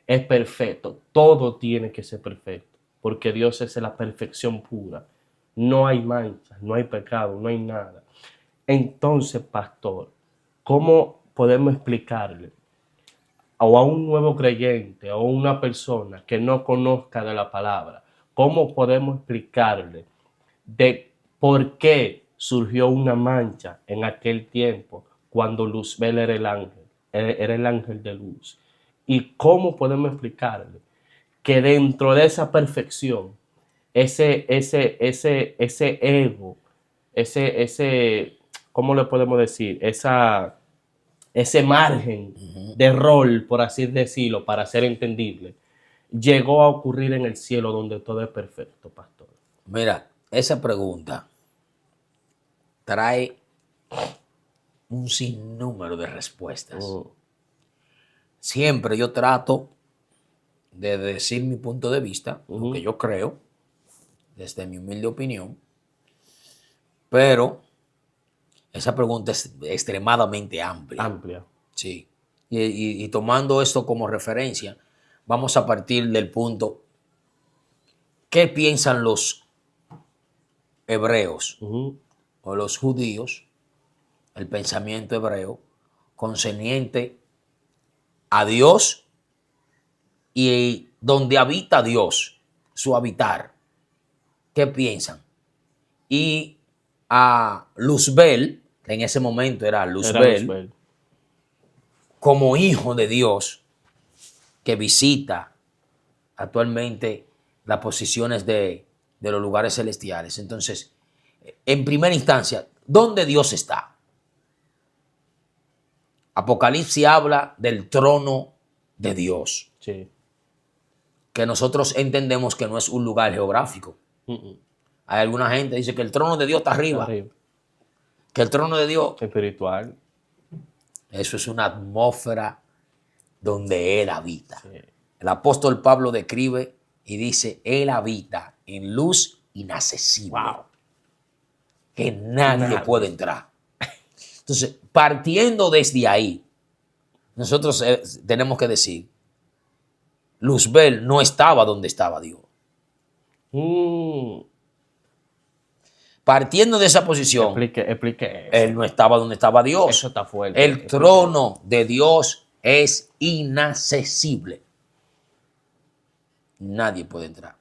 es perfecto, todo tiene que ser perfecto, porque Dios es la perfección pura. No hay manchas, no hay pecado, no hay nada. Entonces, pastor, ¿cómo podemos explicarle o a un nuevo creyente o a una persona que no conozca de la palabra, cómo podemos explicarle de por qué surgió una mancha en aquel tiempo cuando Luzbel era el ángel de luz? ¿Y cómo podemos explicarle que dentro de esa perfección, ese ego, ¿cómo le podemos decir? Ese margen de rol, por así decirlo, para ser entendible, llegó a ocurrir en el cielo donde todo es perfecto, pastor? Mira, esa pregunta trae un sinnúmero de respuestas. Siempre yo trato de decir mi punto de vista, lo que yo creo, desde mi humilde opinión, pero esa pregunta es extremadamente amplia. Amplia. Sí. Y tomando esto como referencia, vamos a partir del punto, ¿qué piensan los hebreos o los judíos, el pensamiento hebreo, concerniente a Dios y donde habita Dios, su habitar? ¿Qué piensan? Y a Luzbel, que en ese momento era Luzbel, como hijo de Dios, que visita actualmente las posiciones de los lugares celestiales. Entonces, en primera instancia, ¿dónde Dios está? Apocalipsis habla del trono de Dios. Sí. Que nosotros entendemos que no es un lugar geográfico. Hay alguna gente que dice que el trono de Dios está arriba. Que el trono de Dios espiritual. Eso es una atmósfera donde Él habita. Sí. El apóstol Pablo describe y dice, Él habita en luz inaccesible. Wow. Que nadie puede entrar. Entonces, partiendo desde ahí, nosotros tenemos que decir, Luzbel no estaba donde estaba Dios. Partiendo de esa posición, explique eso. Él no estaba donde estaba Dios. Eso está fuerte. El trono de Dios es inaccesible. Nadie puede entrar.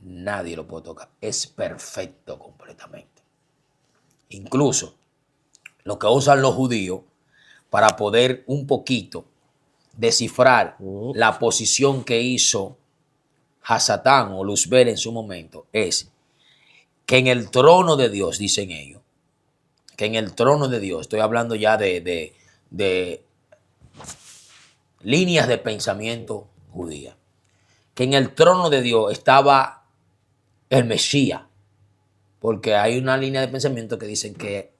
Nadie lo puede tocar. Es perfecto completamente. Incluso lo que usan los judíos para poder un poquito descifrar la posición que hizo Hasatán o Luzbel en su momento, es que en el trono de Dios, dicen ellos, que en el trono de Dios, estoy hablando ya de líneas de pensamiento judía, que en el trono de Dios estaba el Mesías, porque hay una línea de pensamiento que dicen que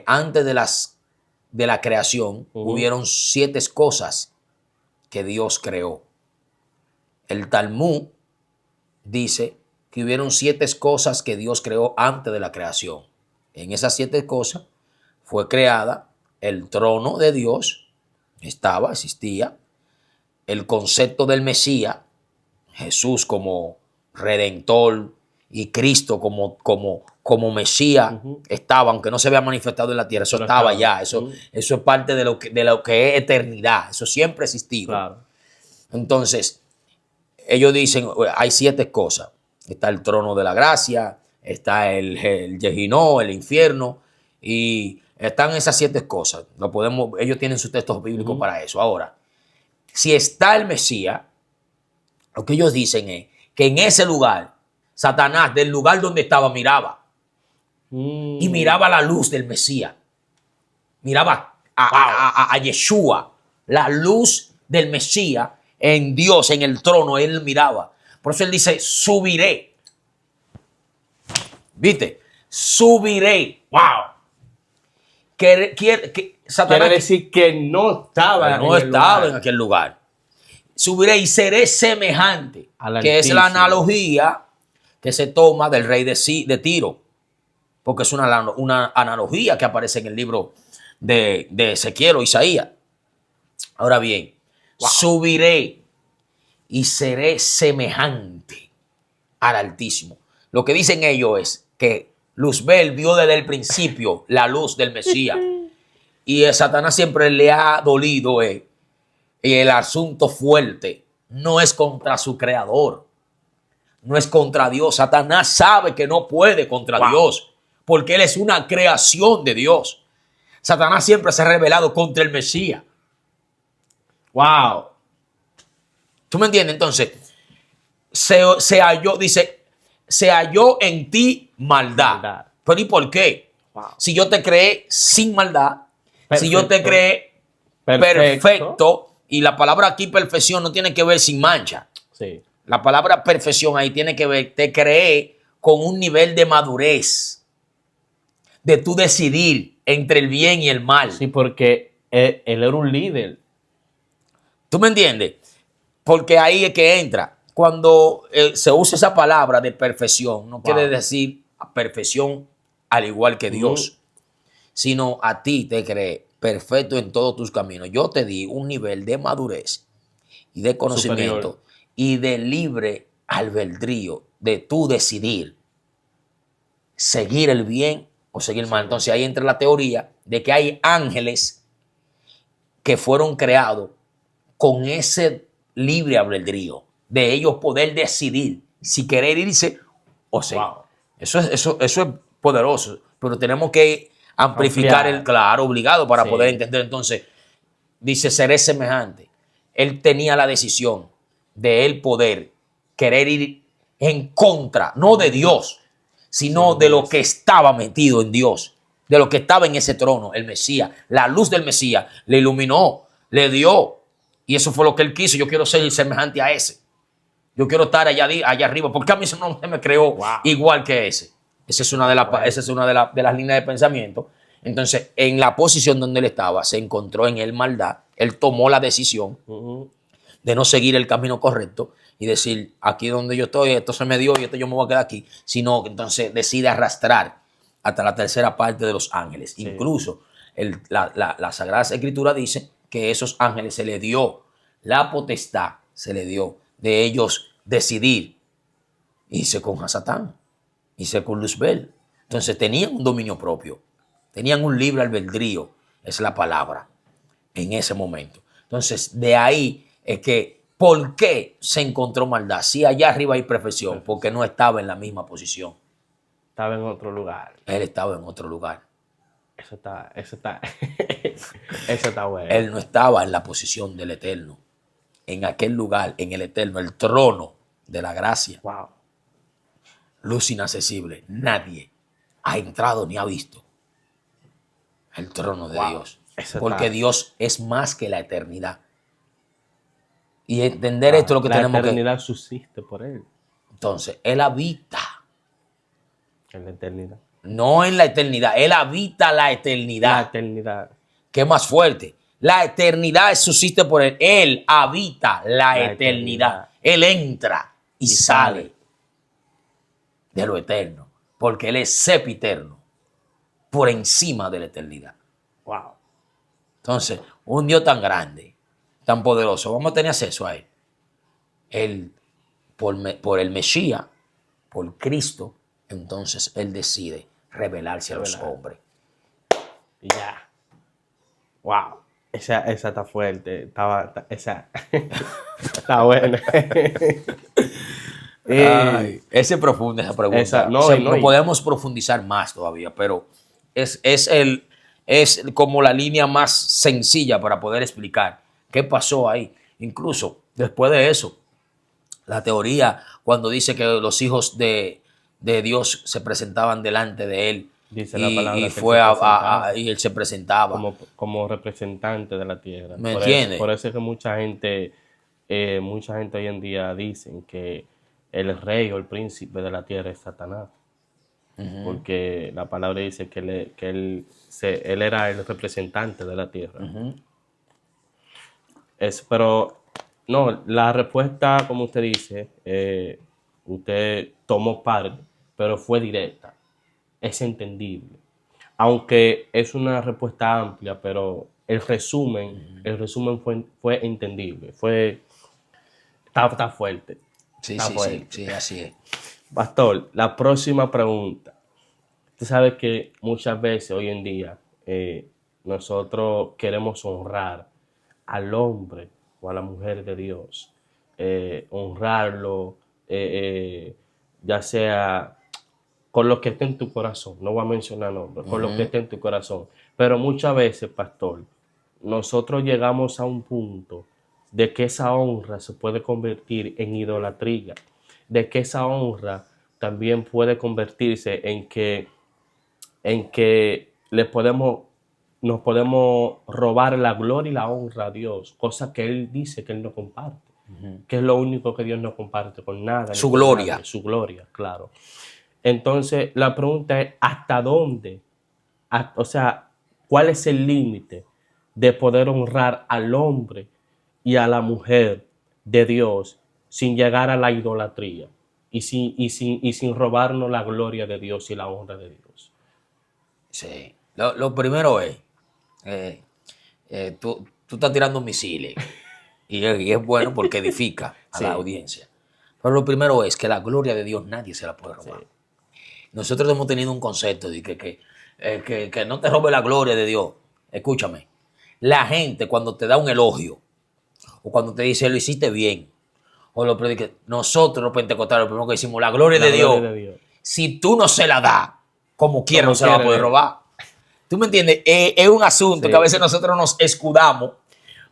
antes de la creación hubieron 7 cosas que Dios creó. El Talmud dice que hubieron 7 cosas que Dios creó antes de la creación. En esas 7 cosas fue creada el trono de Dios, existía, el concepto del Mesías, Jesús como redentor y Cristo como Mesías estaba, aunque no se había manifestado en la tierra, eso estaba ya, eso es parte de lo que es eternidad, eso siempre ha existido. Claro. Entonces, ellos dicen, hay 7 cosas, está el trono de la gracia, está el Yehinó, el infierno, y están esas 7 cosas. Ellos tienen sus textos bíblicos para eso. Ahora, si está el Mesías, lo que ellos dicen es que en ese lugar, Satanás, del lugar donde estaba, miraba. Y miraba la luz del Mesías. Miraba a Yeshua, la luz del Mesías en Dios, en el trono, él miraba. Por eso él dice, subiré. ¿Viste? Subiré. ¡Wow! Satanás quiere decir que no estaba, en aquel lugar. Subiré y seré semejante, que es la analogía que se toma del rey de Tiro, porque es una analogía que aparece en el libro de Ezequiel o Isaías. Ahora bien, subiré y seré semejante al Altísimo. Lo que dicen ellos es que Luzbel vio desde el principio la luz del Mesías y a Satanás siempre le ha dolido y el asunto fuerte no es contra su creador, no es contra Dios. Satanás sabe que no puede contra Dios porque él es una creación de Dios. Satanás siempre se ha rebelado contra el Mesías. ¡Wow! ¿Tú me entiendes? Entonces, se halló en ti maldad. ¿Pero y por qué? Wow. Si yo te creé sin maldad, Perfecto. si yo te creé perfecto, y la palabra aquí perfección no tiene que ver sin mancha. Sí. La palabra perfección ahí tiene que ver, te creé con un nivel de madurez, de tú decidir entre el bien y el mal. Sí, porque él era un líder. ¿Tú me entiendes? Porque ahí es que entra. Cuando se usa esa palabra de perfección, no quiere decir perfección al igual que Dios, sino a ti te creé perfecto en todos tus caminos. Yo te di un nivel de madurez y de conocimiento superior y de libre albedrío de tú decidir seguir el bien o seguir el mal. Entonces ahí entra la teoría de que hay ángeles que fueron creados con ese libre albedrío de ellos poder decidir si querer irse o seguir. Wow. Eso es poderoso, pero tenemos que amplificar el claro, obligado para poder entender. Entonces, dice, seré semejante. Él tenía la decisión de él poder querer ir en contra, no de Dios, sino de lo que estaba metido en Dios, de lo que estaba en ese trono, el Mesías. La luz del Mesías le iluminó, le dio. Y eso fue lo que él quiso. Yo quiero ser semejante a ese. Yo quiero estar allá arriba. ¿Por qué a mí no se me creó igual que ese? Esa es una de las líneas de pensamiento. Entonces, en la posición donde él estaba, se encontró en él maldad. Él tomó la decisión de no seguir el camino correcto y decir, aquí donde yo estoy, esto se me dio y esto yo me voy a quedar aquí. Sino que entonces decide arrastrar hasta la tercera parte de los ángeles. Sí. Incluso la Sagrada Escritura dice que esos ángeles se le dio la potestad, se le dio de ellos decidir. Hice con Hasatán, hice con Luzbel. Entonces tenían un dominio propio, tenían un libre albedrío, es la palabra, en ese momento. Entonces de ahí es que, ¿por qué se encontró maldad? Si allá arriba hay perfección, porque no estaba en la misma posición. Estaba en otro lugar. Él estaba en otro lugar. Eso está. Eso está bueno. Él no estaba en la posición del Eterno, en aquel lugar, en el Eterno, el trono de la gracia, Wow. luz inaccesible. Nadie ha entrado ni ha visto el trono de Wow. Dios, Eso porque está. Dios es más que la eternidad. Y entender esto es lo que La tenemos que... eternidad subsiste por él. Entonces, Él habita, En la eternidad. no en la eternidad, Él habita la La eternidad. eternidad. ¿Qué es más fuerte? La eternidad subsiste por Él. Él habita la La eternidad. eternidad. Él entra y Y sale sale. de lo eterno, porque Él es sempiterno, por encima de la eternidad. Wow. Entonces, un Dios tan grande, tan poderoso, vamos a tener acceso a Él. Él, por el Mesías, por Cristo, entonces Él decide revelarse a los Revelar. hombres. Y ya. Wow. Esa está fuerte. Esa. Está buena. Ay, ese profunda esa pregunta. Esa, no, O sea, y no, no y- podemos profundizar más todavía, pero es como la línea más sencilla para poder explicar qué pasó ahí. Incluso después de eso, la teoría cuando dice que los hijos de Dios se presentaban delante de él Dice la palabra y que él fue se presentaba y él se presentaba. como representante de la tierra. ¿Me Por entiendes? por eso es que mucha gente hoy en día dicen que el rey o el príncipe de la tierra es Satanás. Porque la palabra dice que él era el representante de la tierra. Pero no, la respuesta, como usted dice, usted tomó parte, pero fue directa. Es entendible. Aunque es una respuesta amplia, pero el resumen fue entendible. Está fuerte. Sí, Está sí, sí, fuerte. sí, así es. Pastor, la próxima pregunta. Usted sabe que muchas veces hoy en día nosotros queremos honrar al hombre o a la mujer de Dios, honrarlo, ya sea con lo que esté en tu corazón, no voy a mencionar nombres, con lo que esté en tu corazón. Pero muchas veces, pastor, nosotros llegamos a un punto de que esa honra se puede convertir en idolatría, de que esa honra también puede convertirse en que nos podemos robar la gloria y la honra a Dios, cosa que Él dice que Él no comparte, que es lo único que Dios no comparte con nada. ni Su con gloria. nadie, su gloria, claro. Entonces, la pregunta es, ¿hasta dónde? O sea, ¿cuál es el límite de poder honrar al hombre y a la mujer de Dios sin llegar a la idolatría y sin robarnos la gloria de Dios y la honra de Dios? Sí. Lo primero es, tú estás tirando misiles y es bueno porque edifica a Sí. la audiencia. Pero lo primero es que la gloria de Dios nadie se la puede robar. Sí. Nosotros hemos tenido un concepto de que no te robe la gloria de Dios. Escúchame, la gente cuando te da un elogio o cuando te dice lo hiciste bien o lo predica, nosotros los pentecostales lo primero que decimos, la gloria La de Dios. gloria de Dios. Si tú no se la das, como quiera, Como no se la va a quiera, poder robar. ¿Tú me entiendes? Es un asunto Sí. que a veces nosotros nos escudamos,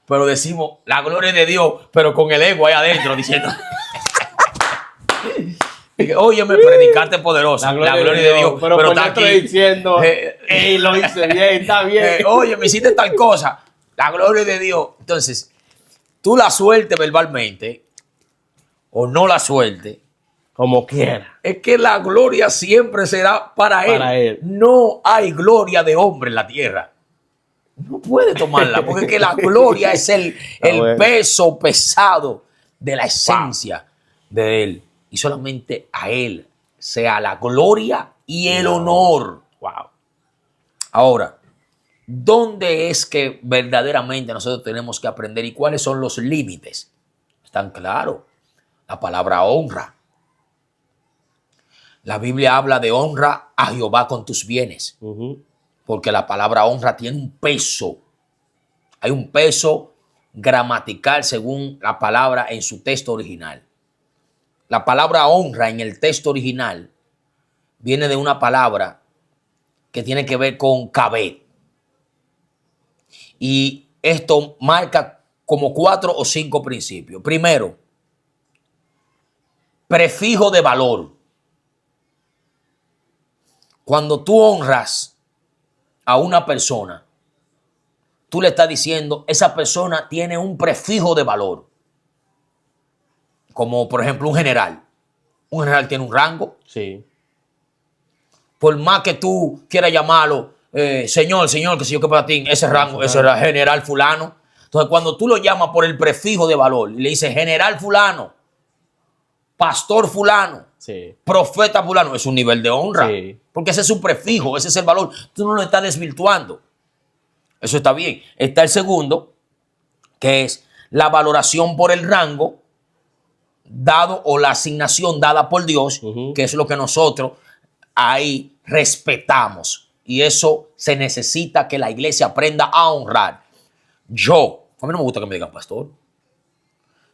pero decimos la gloria de Dios, pero con el ego ahí adentro diciendo. Oye, me predicaste poderosa. La gloria de Dios, pero está aquí. diciendo, Eh, lo hice bien, está bien. Oye, me hiciste tal cosa. La gloria de Dios. Entonces, tú la sueltes verbalmente o no la sueltes. Como quiera. Es que la gloria siempre será para él. No hay gloria de hombre en la tierra. No puede tomarla, porque es que la gloria es el bueno. peso pesado de la esencia de él. Y solamente a él sea la gloria y el honor. Wow. Ahora, ¿dónde es que verdaderamente nosotros tenemos que aprender y cuáles son los límites? Están claros. La palabra honra. La Biblia habla de honra a Jehová con tus bienes, porque la palabra honra tiene un peso. Hay un peso gramatical según la palabra en su texto original. La palabra honra en el texto original viene de una palabra que tiene que ver con cabet. Y esto marca como 4 o 5 principios. Primero, prefijo de valor. Cuando tú honras a una persona, tú le estás diciendo, esa persona tiene un prefijo de valor. Como por ejemplo un general. Un general tiene un rango. Sí. Por más que tú quieras llamarlo, señor, que si yo que para ti, ese rango, ese era general fulano. Entonces cuando tú lo llamas por el prefijo de valor y le dices general fulano, pastor fulano, Sí. profeta fulano, es un nivel de honra. Sí. Porque ese es un prefijo, ese es el valor. Tú no lo estás desvirtuando. Eso está bien. Está el segundo, que es la valoración por el rango dado o la asignación dada por Dios, que es lo que nosotros ahí respetamos. Y eso se necesita que la iglesia aprenda a honrar. A mí no me gusta que me digan pastor.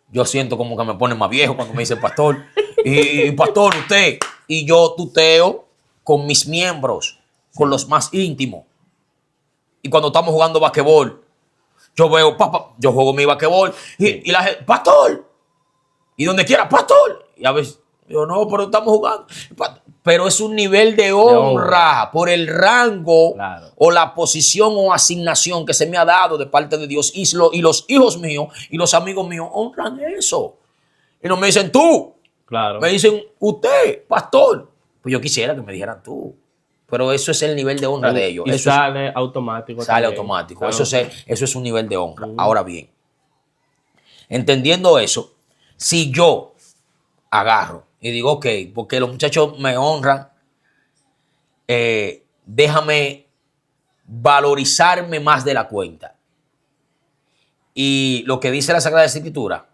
Yo siento como que me ponen más viejo cuando me dicen pastor. Y pastor, usted. Y yo tuteo con mis miembros, con los más íntimos. Y cuando estamos jugando basquetbol, yo veo, papá, yo juego mi basquetbol y la gente, pastor. Y donde quiera, pastor. Y a veces, yo no, pero estamos jugando. Pero es un nivel de honra por el rango o la posición o asignación que se me ha dado de parte de Dios. Y los hijos míos y los amigos míos honran eso. Y no me dicen tú. Claro. Me dicen usted, pastor. Pues yo quisiera que me dijeran tú. Pero eso es el nivel de honra de ellos. Y eso sale automático. Sale también. automático. Claro. Eso es un nivel de honra. Ahora bien, entendiendo eso, si yo agarro y digo, ok, porque los muchachos me honran, déjame valorizarme más de la cuenta. Y lo que dice la Sagrada Escritura,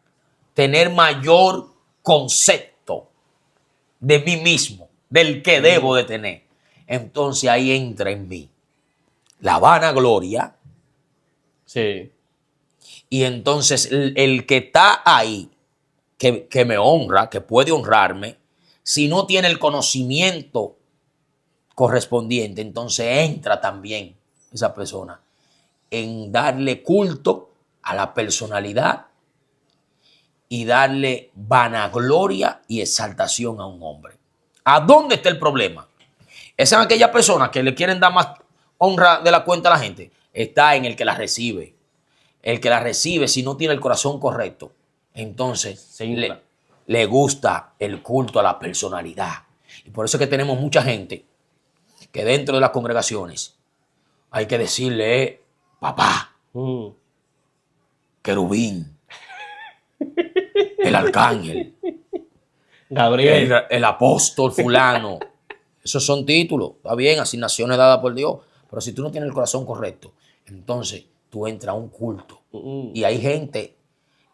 tener mayor concepto de mí mismo, del que debo de tener. Entonces ahí entra en mí la vanagloria. Sí. Y entonces el que está ahí, que me honra, que puede honrarme, si no tiene el conocimiento correspondiente, entonces entra también esa persona en darle culto a la personalidad y darle vanagloria y exaltación a un hombre. ¿A dónde está el problema? Esa es aquella persona que le quieren dar más honra de la cuenta a la gente. Está en el que la recibe. El que la recibe, si no tiene el corazón correcto, entonces le gusta el culto a la personalidad. Y por eso es que tenemos mucha gente que dentro de las congregaciones hay que decirle, papá, querubín, el arcángel, Gabriel, el apóstol fulano. Esos son títulos, está bien, asignaciones dadas por Dios. Pero si tú no tienes el corazón correcto, entonces tú entras a un culto. Y hay gente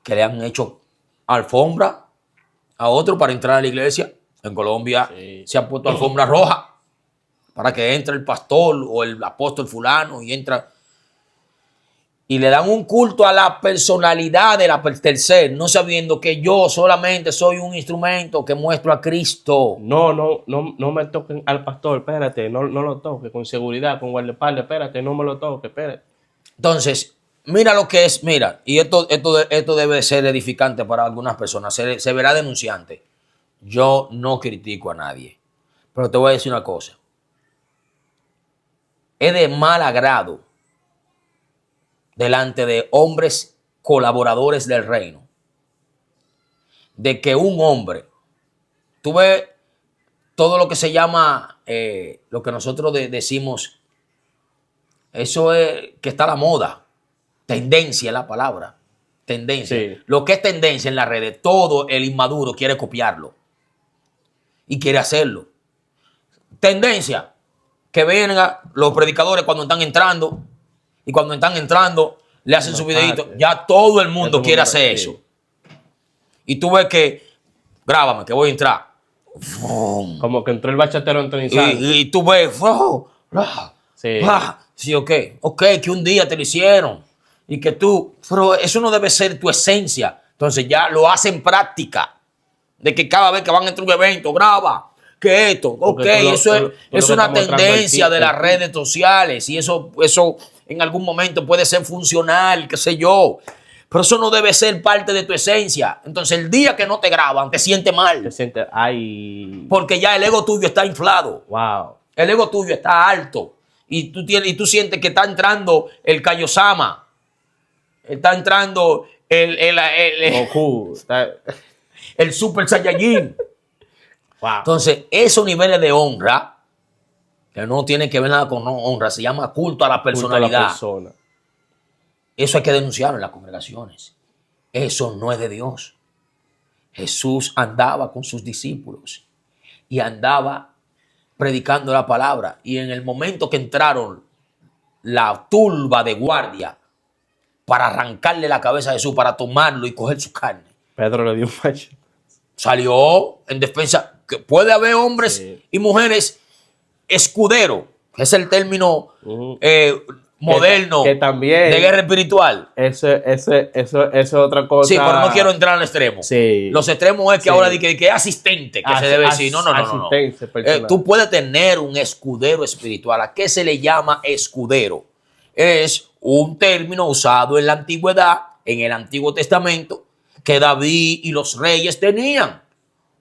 que le han hecho alfombra a otro para entrar a la iglesia. En Colombia se ha puesto alfombra roja para que entre el pastor o el apóstol fulano y entra. Y le dan un culto a la personalidad del ser, no sabiendo que yo solamente soy un instrumento que muestro a Cristo. No me toquen al pastor, espérate, no lo toque, con seguridad, con guardaespaldas, espérate, no me lo toque, espérate. Entonces, mira lo que es, mira, y esto debe ser edificante para algunas personas, se verá denunciante. Yo no critico a nadie, pero te voy a decir una cosa. Es de mal agrado delante de hombres colaboradores del reino, de que un hombre, tú ves todo lo que se llama, lo que nosotros decimos, eso es que está a la moda, tendencia es la palabra, tendencia. Sí. Lo que es tendencia en las redes, todo el inmaduro quiere copiarlo y quiere hacerlo. Tendencia, que vengan los predicadores cuando están entrando, y cuando están entrando, le hacen su videito. Ya todo el mundo quiere hacer eso. Y tú ves que, grábame, que voy a entrar. Como que entró el bachatero entonizado. Y tú ves, sí, ok, que un día te lo hicieron. Y que tú, pero eso no debe ser tu esencia. Entonces ya lo hacen práctica. De que cada vez que van a entrar a un evento, graba. Que esto, eso es una tendencia de las redes sociales. Y eso en algún momento puede ser funcional, qué sé yo. Pero eso no debe ser parte de tu esencia. Entonces, el día que no te graban, te sientes mal. Te sientes, ay, Porque ya el ego tuyo está inflado. wow. El ego tuyo está alto. Y tú sientes que está entrando el Kaiosama. Está entrando Goku. el Super Saiyajin. Wow. Entonces, esos niveles de honra, que no tiene que ver nada con honra, se llama culto a la personalidad. Culto a la persona. Eso hay que denunciarlo en las congregaciones. Eso no es de Dios. Jesús andaba con sus discípulos y andaba predicando la palabra. Y en el momento que entraron la turba de guardia para arrancarle la cabeza a Jesús, para tomarlo y coger su carne, Pedro le dio un macho. salió en defensa. Que puede haber hombres Sí. y mujeres escuderos, que es el término Ujú. moderno que también- de guerra espiritual. Eso es otra cosa. Sí, pero no quiero entrar al extremo. Sí. Los extremos es que Sí. ahora di que es asistente, que se debe decir. No. Asistencia personal. Tú puedes tener un escudero espiritual. ¿A qué se le llama escudero? Es un término usado en la antigüedad, en el Antiguo Testamento, que David y los reyes tenían.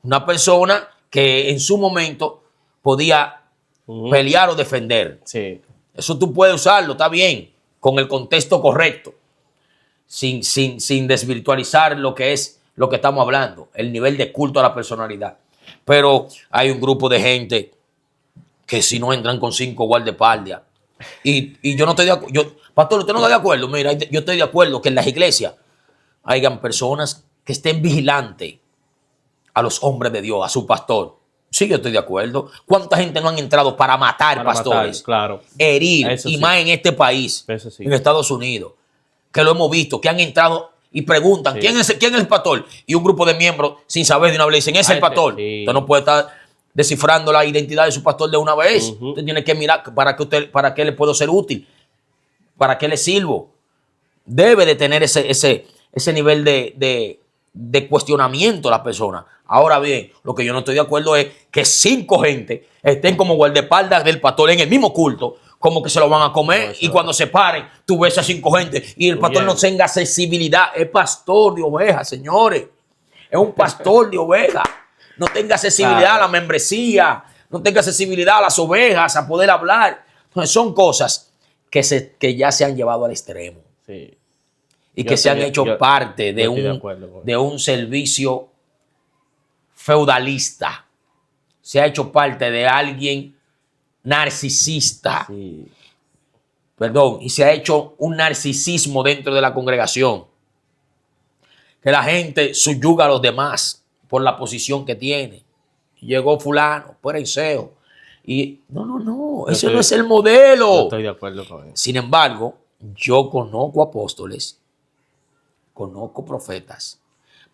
Una persona que en su momento podía Ujú. pelear o defender. Sí. Eso tú puedes usarlo, está bien, con el contexto correcto, sin desvirtualizar lo que es lo que estamos hablando, el nivel de culto a la personalidad. Pero hay un grupo de gente que si no entran con 5 guardaespaldas, y yo no estoy de acuerdo, pastor, usted no está de acuerdo, mira, yo estoy de acuerdo que en las iglesias hayan personas que estén vigilantes a los hombres de Dios, a su pastor. Sí, yo estoy de acuerdo. ¿Cuánta gente no han entrado para matar Para pastores? matar, claro. Herir, Eso y sí. más en este país, Eso sí. en Estados Unidos, que lo hemos visto, que han entrado y preguntan, Sí. ¿quién es el pastor? Y un grupo de miembros, sin saber de una vez, le dicen, es el pastor. Sí. Usted no puede estar descifrando la identidad de su pastor de una vez. Ujú. Usted tiene que mirar para qué le puedo ser útil, para qué le sirvo. Debe de tener ese nivel de cuestionamiento la persona. Ahora bien, lo que yo no estoy de acuerdo es que 5 gente estén como guardaespaldas del pastor en el mismo culto, como que se lo van a comer, No, eso y no. cuando se paren, tú ves a 5 gente y el pastor no Bien. tenga accesibilidad. Es pastor de ovejas, señores. Es un pastor de ovejas. No tenga accesibilidad Claro. a la membresía, no tenga accesibilidad a las ovejas, a poder hablar. Entonces, son cosas que ya se han llevado al extremo Sí. y Yo que se han estoy- hecho yo- parte yo estoy de acuerdo con de un servicio feudalista. Se ha hecho parte de alguien narcisista, Sí. perdón, y se ha hecho un narcisismo dentro de la congregación. Que la gente subyuga a los demás por la posición que tiene. Llegó fulano, Perenceo. Y no, ese estoy- no es el Yo modelo. estoy de acuerdo con eso. Sin embargo, yo conozco apóstoles, conozco profetas,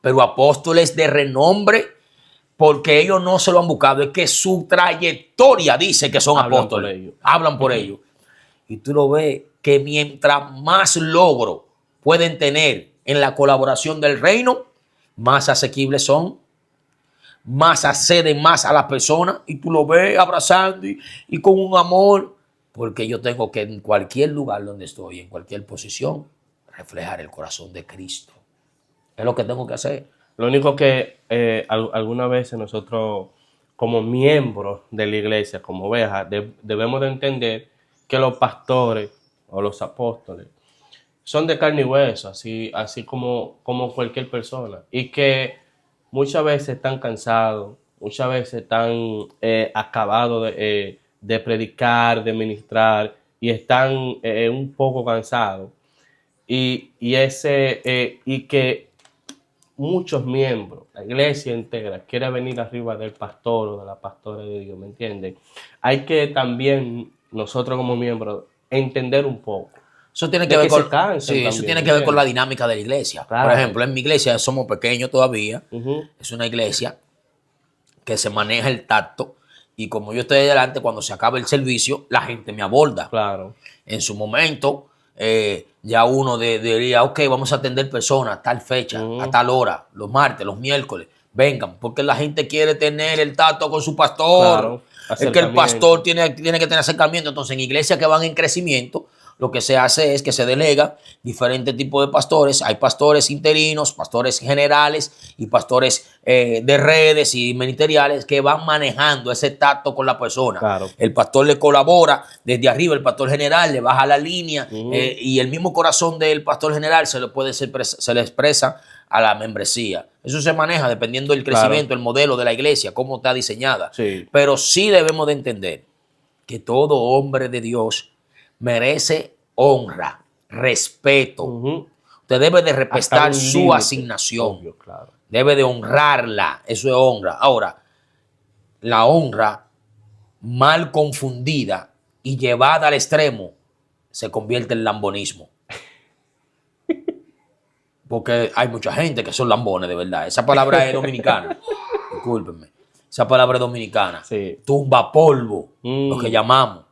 pero apóstoles de renombre, porque ellos no se lo han buscado, es que su trayectoria dice que son Hablan apóstoles. por ellos. Hablan por ellos. Y tú lo ves que mientras más logro pueden tener en la colaboración del reino, más asequibles son, más acceden más a la persona, y tú lo ves abrazando y con un amor, porque yo tengo que en cualquier lugar donde estoy, en cualquier posición, reflejar el corazón de Cristo. Es lo que tengo que hacer. Lo único que algunas veces nosotros, como miembros de la iglesia, como ovejas, debemos de entender que los pastores o los apóstoles son de carne y hueso, así como cualquier persona. Y que muchas veces están cansados, muchas veces están acabados de predicar, de ministrar, y están un poco cansados. Y que muchos miembros, la iglesia entera, quiere venir arriba del pastor o de la pastora de Dios, ¿me entienden? Hay que también nosotros como miembros entender un poco. Eso tiene De que ver que con, se cansen sí, eso también, tiene que ver con ¿entiendes? la dinámica de la iglesia. Claro. Por ejemplo, en mi iglesia somos pequeños todavía. Ujú. Es una iglesia que se maneja el tacto, y como yo estoy adelante, cuando se acaba el servicio, la gente me aborda. Claro. En su momento, ya uno diría, ok, vamos a atender personas a tal fecha, a tal hora, los martes, los miércoles, vengan, porque la gente quiere tener el tacto con su pastor. Claro, Es que el acercamiento. pastor tiene que tener acercamiento. Entonces, en iglesias que van en crecimiento, lo que se hace es que se delega diferentes tipos de pastores. Hay pastores interinos, pastores generales y pastores de redes y ministeriales que van manejando ese tacto con la persona. Claro. El pastor le colabora desde arriba, el pastor general le baja la línea Ujú. y el mismo corazón del pastor general se le expresa a la membresía. Eso se maneja dependiendo del crecimiento, Claro. el modelo de la iglesia, cómo está diseñada. Sí. Pero sí debemos de entender que todo hombre de Dios merece honra, respeto. Ujú. Usted debe de Hasta respetar un su límite. asignación. Obvio, claro. Debe de honrarla. Eso es honra. Ahora, la honra mal confundida y llevada al extremo se convierte en lambonismo. Porque hay mucha gente que son lambones, de verdad. Esa palabra es dominicana. Discúlpenme. Esa palabra es dominicana. Sí. Tumba polvo, lo que Mm. llamamos.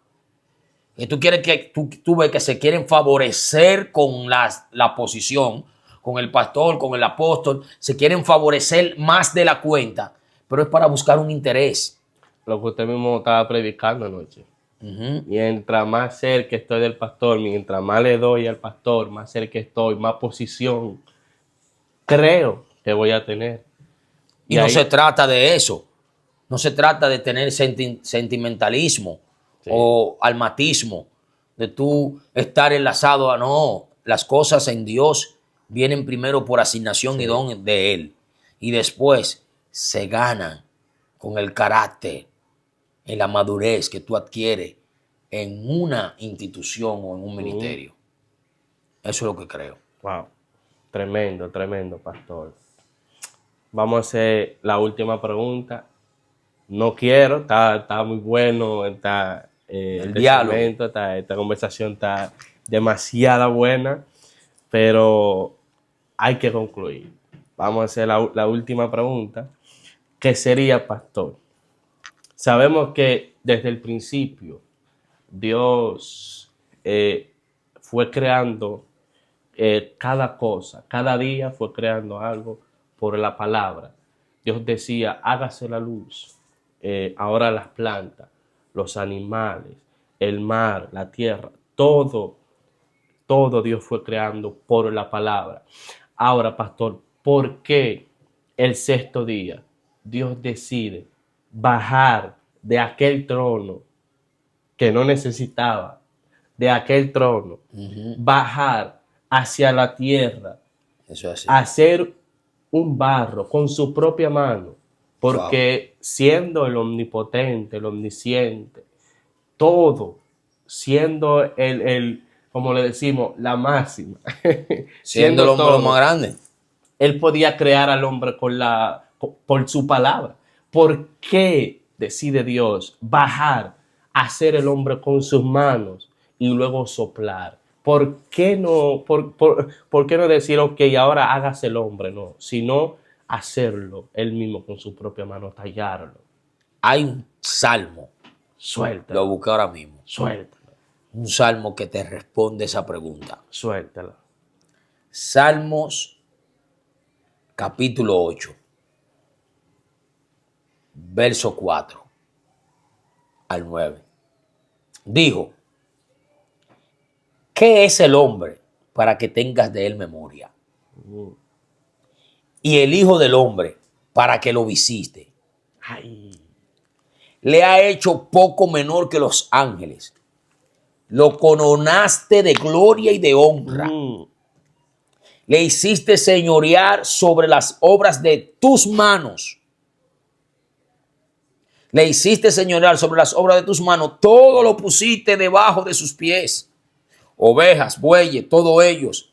Que tú quieres que tú ves que se quieren favorecer con la posición, con el pastor, con el apóstol. Se quieren favorecer más de la cuenta, pero es para buscar un interés. Lo que usted mismo estaba predicando anoche. Ujú. Mientras más cerca estoy del pastor, mientras más le doy al pastor, más cerca estoy, más posición creo que voy a tener. Y Y no ahí, se trata de eso. No se trata de tener sentimentalismo sí, o almatismo, de tú estar enlazado a no. Las cosas en Dios vienen primero por asignación y sí. don de Él. Y después se ganan con el carácter, en la madurez que tú adquieres en una institución o en un ministerio. Eso es lo que creo. Wow, tremendo, tremendo, pastor. Vamos a hacer la última pregunta. No quiero, está muy bueno, El este diálogo. segmento, esta conversación está demasiado buena, pero hay que concluir. Vamos a hacer la última pregunta, ¿qué sería, pastor? Sabemos que desde el principio Dios fue creando cada cosa, cada día fue creando algo por la palabra. Dios decía, hágase la luz. Ahora las plantas, los animales, el mar, la tierra, todo Dios fue creando por la palabra. Ahora, pastor, ¿por qué el sexto día Dios decide bajar de aquel trono que no necesitaba, de aquel trono, bajar hacia la tierra, Eso es así. hacer un barro con su propia mano? Porque siendo el omnipotente, el omnisciente, todo, siendo como le decimos, la máxima, Siendo siendo lo más todo, grande. él podía crear al hombre por su palabra. ¿Por qué decide Dios bajar, hacer el hombre con sus manos y luego soplar? ¿Por qué no decir, ok, ahora hágase el hombre? No, sino hacerlo él mismo con su propia mano, tallarlo. Hay un salmo, lo Suéltalo, busqué ahora mismo, suéltalo, un salmo que te responde esa pregunta. suéltalo. Salmos capítulo 8, verso 4 al 9. Dijo, ¿qué es el hombre para que tengas de él memoria? Y el hijo del hombre para que lo visite. Ay, Le ha hecho poco menor que los ángeles. Lo coronaste de gloria y de honra. Le hiciste señorear sobre las obras de tus manos. Le hiciste señorear sobre las obras de tus manos. Todo lo pusiste debajo de sus pies. Ovejas, bueyes, todos ellos.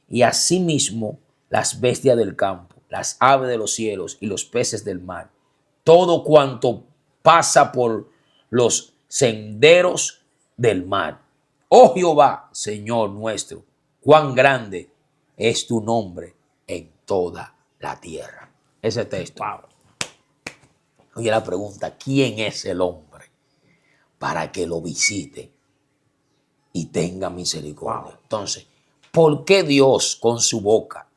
Y asimismo las bestias del campo, las aves de los cielos y los peces del mar. Todo cuanto pasa por los senderos del mar. Oh Jehová, Señor nuestro, cuán grande es tu nombre en toda la tierra. Ese texto. wow. Oye la pregunta, ¿quién es el hombre para que lo visite y tenga misericordia? Wow. Entonces, ¿por qué Dios con su boca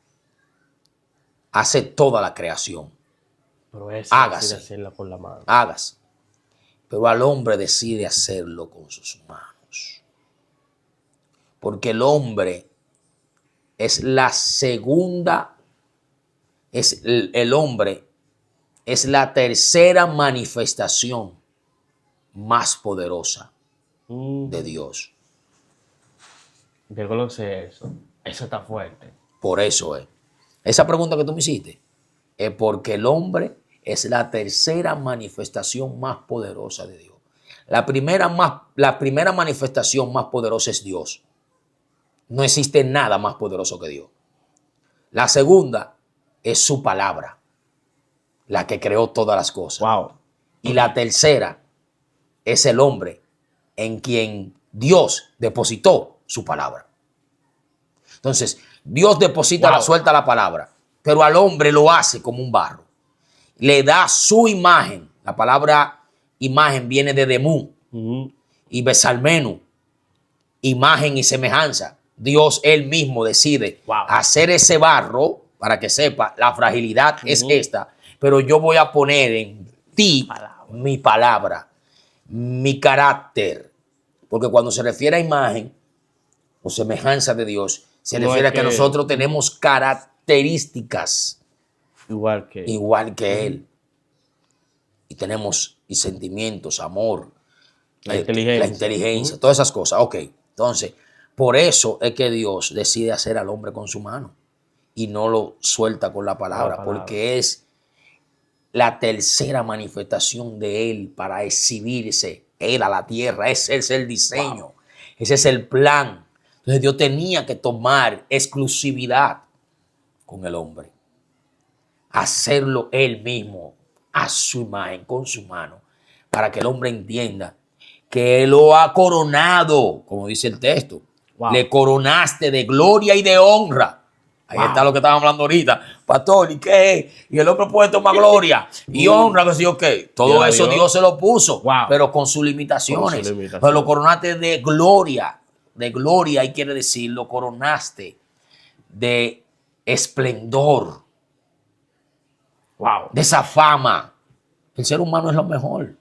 hace toda la creación? Pero ese Hágase. decide hacerla con la mano. Hágase. Pero al hombre decide hacerlo con sus manos. Porque el hombre es la segunda, el hombre es la tercera manifestación más poderosa de Dios. Yo conoce eso. Eso está fuerte. Por eso es. Esa pregunta que tú me hiciste es porque el hombre es la tercera manifestación más poderosa de Dios. La primera manifestación más poderosa es Dios. No existe nada más poderoso que Dios. La segunda es su palabra, la que creó todas las cosas. Wow. Y la tercera es el hombre en quien Dios depositó su palabra. Entonces, Dios deposita suelta la palabra, pero al hombre lo hace como un barro. Le da su imagen. La palabra imagen viene de Demú y Besalmenu, imagen y semejanza. Dios él mismo decide hacer ese barro para que sepa la fragilidad es esta, pero yo voy a poner en ti mi palabra, mi carácter, porque cuando se refiere a imagen o semejanza de Dios, se refiere a que nosotros tenemos características igual que Él. Y tenemos y sentimientos, amor, la inteligencia, todas esas cosas. Ok, entonces, por eso es que Dios decide hacer al hombre con su mano y no lo suelta con la palabra, porque es la tercera manifestación de Él para exhibirse Él a la tierra. Ese es el diseño, ese es el plan. Entonces Dios tenía que tomar exclusividad con el hombre, hacerlo Él mismo a su imagen, con su mano, para que el hombre entienda que Él lo ha coronado, como dice el texto. Le coronaste de gloria y de honra. Ahí está lo que estábamos hablando ahorita. Pastor, ¿y qué? Y el hombre puede tomar gloria y honra, que sí, ok. Todo eso Dios se lo puso, pero con sus limitaciones. Pero lo coronaste de gloria. De gloria, y quiere decir, lo coronaste de esplendor. De esa fama. El ser humano es lo mejor.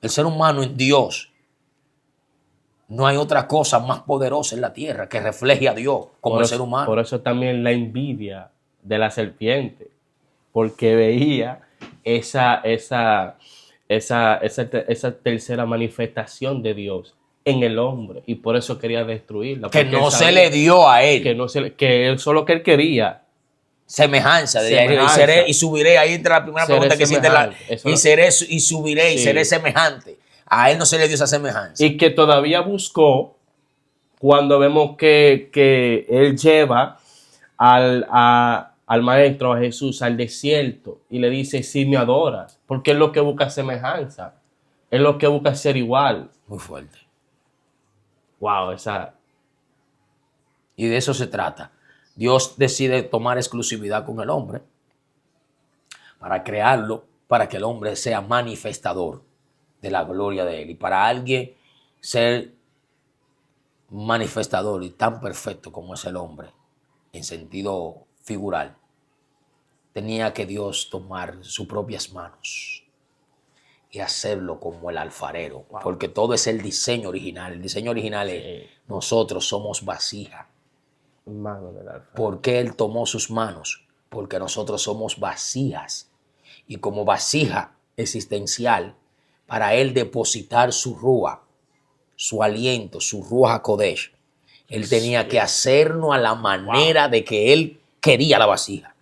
El ser humano en Dios. No hay otra cosa más poderosa en la tierra que refleje a Dios como el ser humano. Por eso también la envidia de la serpiente, porque veía esa tercera manifestación de Dios en el hombre y por eso quería destruirla. Que no se le dio a él. Que él solo que él quería. Semejanza. Y subiré. Ahí entra la primera pregunta que hiciste. Y subiré y seré semejante. A él no se le dio esa semejanza. Y que todavía buscó, cuando vemos que él lleva al maestro, a Jesús, al desierto y le dice, si me adoras, porque es lo que busca semejanza, es lo que busca ser igual. Muy fuerte. Wow, Y de eso se trata. Dios decide tomar exclusividad con el hombre para crearlo, para que el hombre sea manifestador de la gloria de Él. Y para alguien ser manifestador y tan perfecto como es el hombre, en sentido figural, tenía que Dios tomar sus propias manos y hacerlo como el alfarero, porque todo es el diseño original. El diseño original es nosotros somos vasija. ¿Por qué Él tomó sus manos? Porque nosotros somos vasijas. Y como vasija existencial, para Él depositar su rúa, su aliento, su ruach HaKodesh, Él tenía que hacernos a la manera de que Él quería la vasija.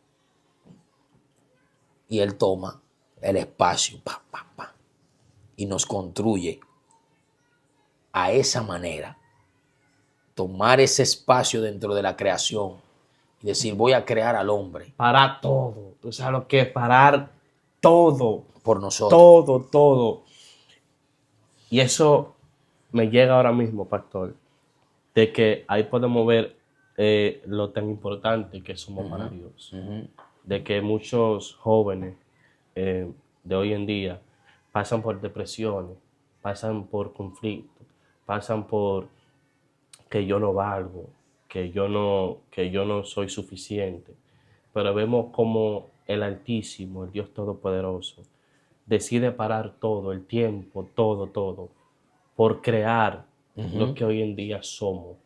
Y Él toma el espacio y nos construye a esa manera. Tomar ese espacio dentro de la creación y decir, voy a crear al hombre. Para todo. Tú sabes lo que es parar todo. Por nosotros. Todo. Y eso me llega ahora mismo, pastor, de que ahí podemos ver lo tan importante que somos para Dios. De que muchos jóvenes de hoy en día pasan por depresiones, pasan por conflictos, pasan por que yo no valgo, que yo no soy suficiente. Pero vemos como el Altísimo, el Dios Todopoderoso, decide parar todo, el tiempo, todo, por crear lo que hoy en día somos.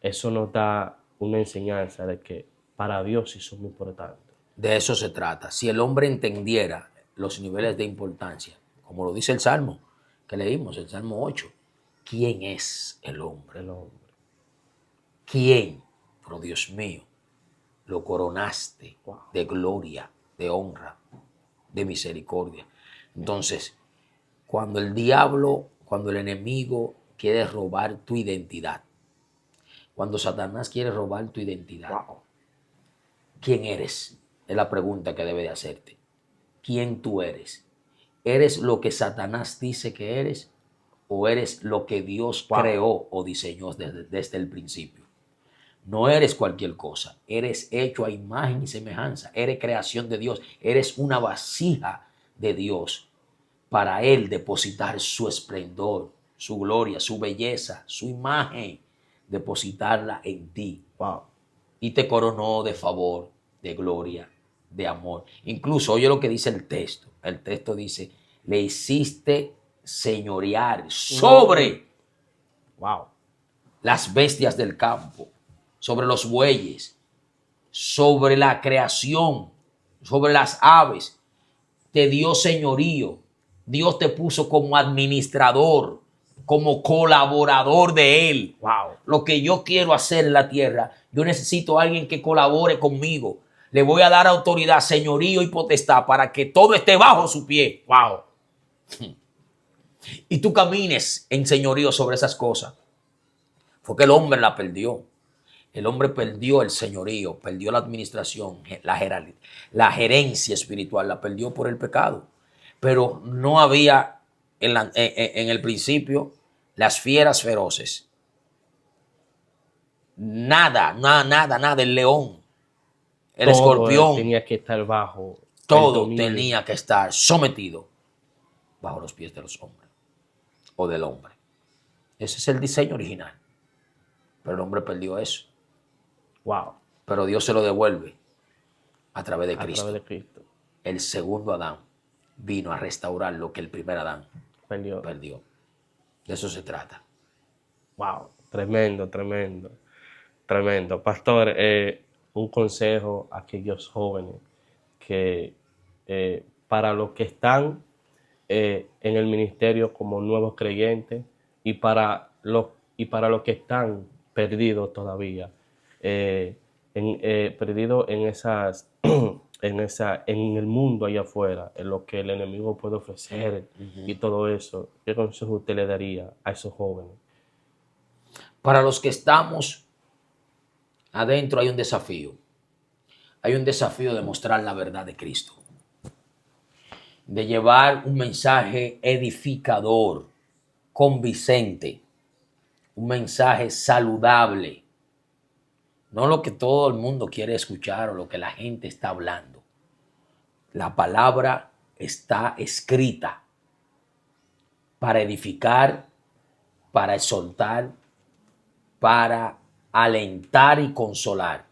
Eso nos da una enseñanza de que para Dios sí somos importantes. De eso se trata. Si el hombre entendiera los niveles de importancia, como lo dice el Salmo que leímos, el Salmo 8, ¿quién es el hombre? El hombre. ¿Quién? Pero Dios mío, lo coronaste Wow. de gloria, de honra, de misericordia. Entonces, cuando el diablo, cuando el enemigo quiere robar tu identidad, cuando Satanás quiere robar tu identidad, Wow. ¿quién eres? Es la pregunta que debe de hacerte. ¿Quién tú eres? ¿Eres lo que Satanás dice que eres o eres lo que Dios Wow. creó o diseñó desde el principio? No eres cualquier cosa, eres hecho a imagen y semejanza, eres creación de Dios, eres una vasija de Dios para Él depositar su esplendor, su gloria, su belleza, su imagen, depositarla en ti. Wow. Y te coronó de favor, de gloria, de amor. Incluso oye lo que dice el texto. El texto dice, le hiciste señorear sobre Wow. las bestias del campo, sobre los bueyes, sobre la creación, sobre las aves. Te dio señorío. Dios te puso como administrador, como colaborador de Él. Wow. Lo que yo quiero hacer en la tierra, yo necesito a alguien que colabore conmigo. Le voy a dar autoridad, señorío y potestad para que todo esté bajo su pie. Wow. Y tú camines en señorío sobre esas cosas. Fue que el hombre la perdió. El hombre perdió el señorío, perdió la administración, la gerencia espiritual, la perdió por el pecado. Pero no había en el principio las fieras feroces. Nada, el león, el Todo escorpión, tenía que estar bajo el todo dominio. tenía que estar sometido bajo los pies de los hombres o del hombre. Ese es el diseño original. Pero el hombre perdió eso. Wow. Pero Dios se lo devuelve a través de A Cristo. través de Cristo. El segundo Adán vino a restaurar lo que el primer Adán Perdió. perdió. De eso se trata. Wow. Tremendo, tremendo. Tremendo. Pastor, un consejo a aquellos jóvenes que para los que están en el ministerio como nuevos creyentes y para los que están perdidos todavía, perdidos en esas en el mundo allá afuera, en lo que el enemigo puede ofrecer y todo eso. ¿Qué consejo usted le daría a esos jóvenes? Para los que estamos adentro hay un desafío. Hay un desafío de mostrar la verdad de Cristo. De llevar un mensaje edificador, convincente, un mensaje saludable. No lo que todo el mundo quiere escuchar o lo que la gente está hablando. La palabra está escrita para edificar, para exhortar, para alentar y consolar.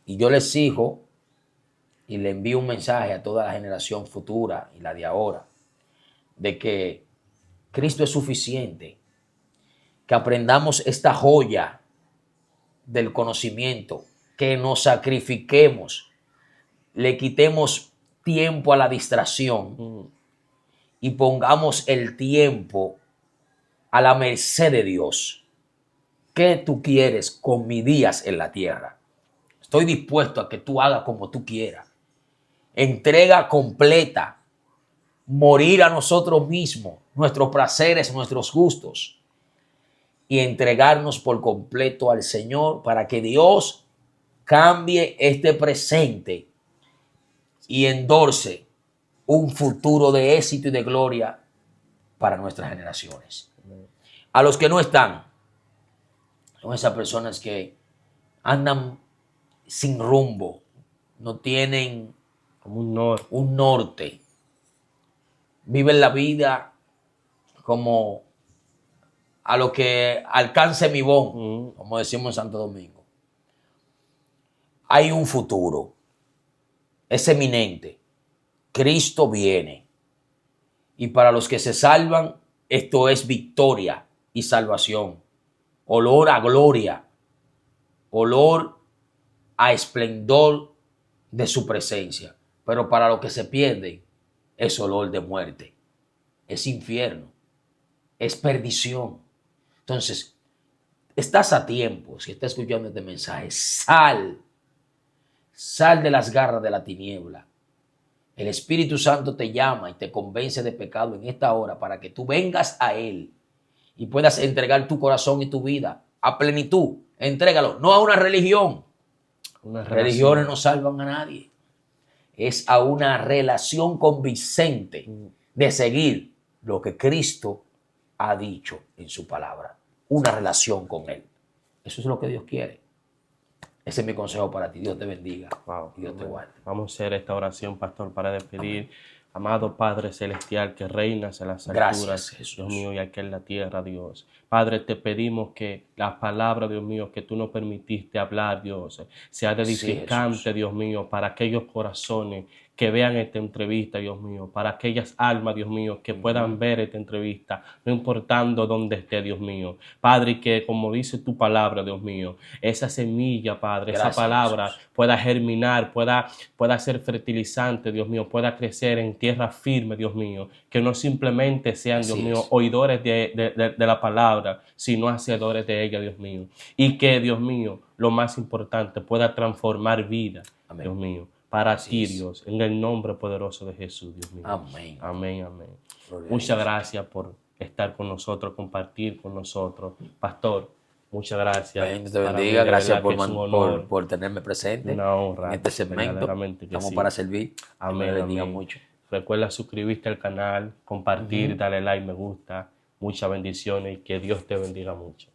Y yo les exijo y le envío un mensaje a toda la generación futura y la de ahora, de que Cristo es suficiente, que aprendamos esta joya del conocimiento, que nos sacrifiquemos, le quitemos tiempo a la distracción y pongamos el tiempo a la merced de Dios. ¿Qué tú quieres con mis días en la tierra? Estoy dispuesto a que tú hagas como tú quieras. Entrega completa, morir a nosotros mismos, nuestros placeres, nuestros gustos y entregarnos por completo al Señor para que Dios cambie este presente y endorse un futuro de éxito y de gloria para nuestras generaciones. A los que no están, son esas personas que andan sin rumbo, no tienen Como un norte. un norte, viven la vida como a lo que alcance mi bon, como decimos en Santo Domingo. Hay un futuro, es eminente. Cristo viene. Y para los que se salvan, esto es victoria. y salvación, olor a gloria, olor a esplendor de su presencia. Pero para los que se pierden es olor de muerte, es infierno, es perdición. Entonces, estás a tiempo, si estás escuchando este mensaje, sal de las garras de la tiniebla. El Espíritu Santo te llama y te convence de pecado en esta hora para que tú vengas a Él y puedas entregar tu corazón y tu vida a plenitud. Entrégalo, no a una religión. Una Religiones relación. no salvan a nadie. Es a una relación convincente de seguir lo que Cristo ha dicho en su palabra. Una relación con Él. Eso es lo que Dios quiere. Ese es mi consejo para ti. Dios te bendiga. Wow. Y Dios te guarde. Vamos a hacer esta oración, pastor, para despedir. Amado Padre Celestial que reinas en las Gracias, alturas, Jesús. Dios mío, y aquí en la tierra, Dios. Padre, te pedimos que la palabra, Dios mío, que tú nos permitiste hablar, Dios, sea edificante, Sí, Dios mío, para aquellos corazones que vean esta entrevista, Dios mío, para aquellas almas, Dios mío, que puedan ver esta entrevista, no importando dónde esté, Dios mío. Padre, que como dice tu palabra, Dios mío, esa semilla, Padre, Gracias, esa palabra Jesús. pueda germinar, pueda ser fertilizante, Dios mío, pueda crecer en tierra firme, Dios mío, que no simplemente sean, Dios Así mío, es. oidores de la palabra, sino hacedores de ella, Dios mío. Y que, Dios mío, lo más importante, pueda transformar vida, Amén. Dios mío, para Así ti, es. Dios, en el nombre poderoso de Jesús, Dios mío. Amén. Amén, amén. Gloria a Muchas Dios. gracias por estar con nosotros, compartir con nosotros. Pastor, muchas gracias. Amén. Dios te Para mí, bendiga. de Gracias verdad por, que es un honor, por tenerme presente una honra. en este segmento. Verdaderamente que Estamos sí. para servir. Amén, Que me bendiga amén. mucho. Recuerda suscribirte al canal, compartir, darle like, me gusta. Muchas bendiciones y que Dios te bendiga mucho.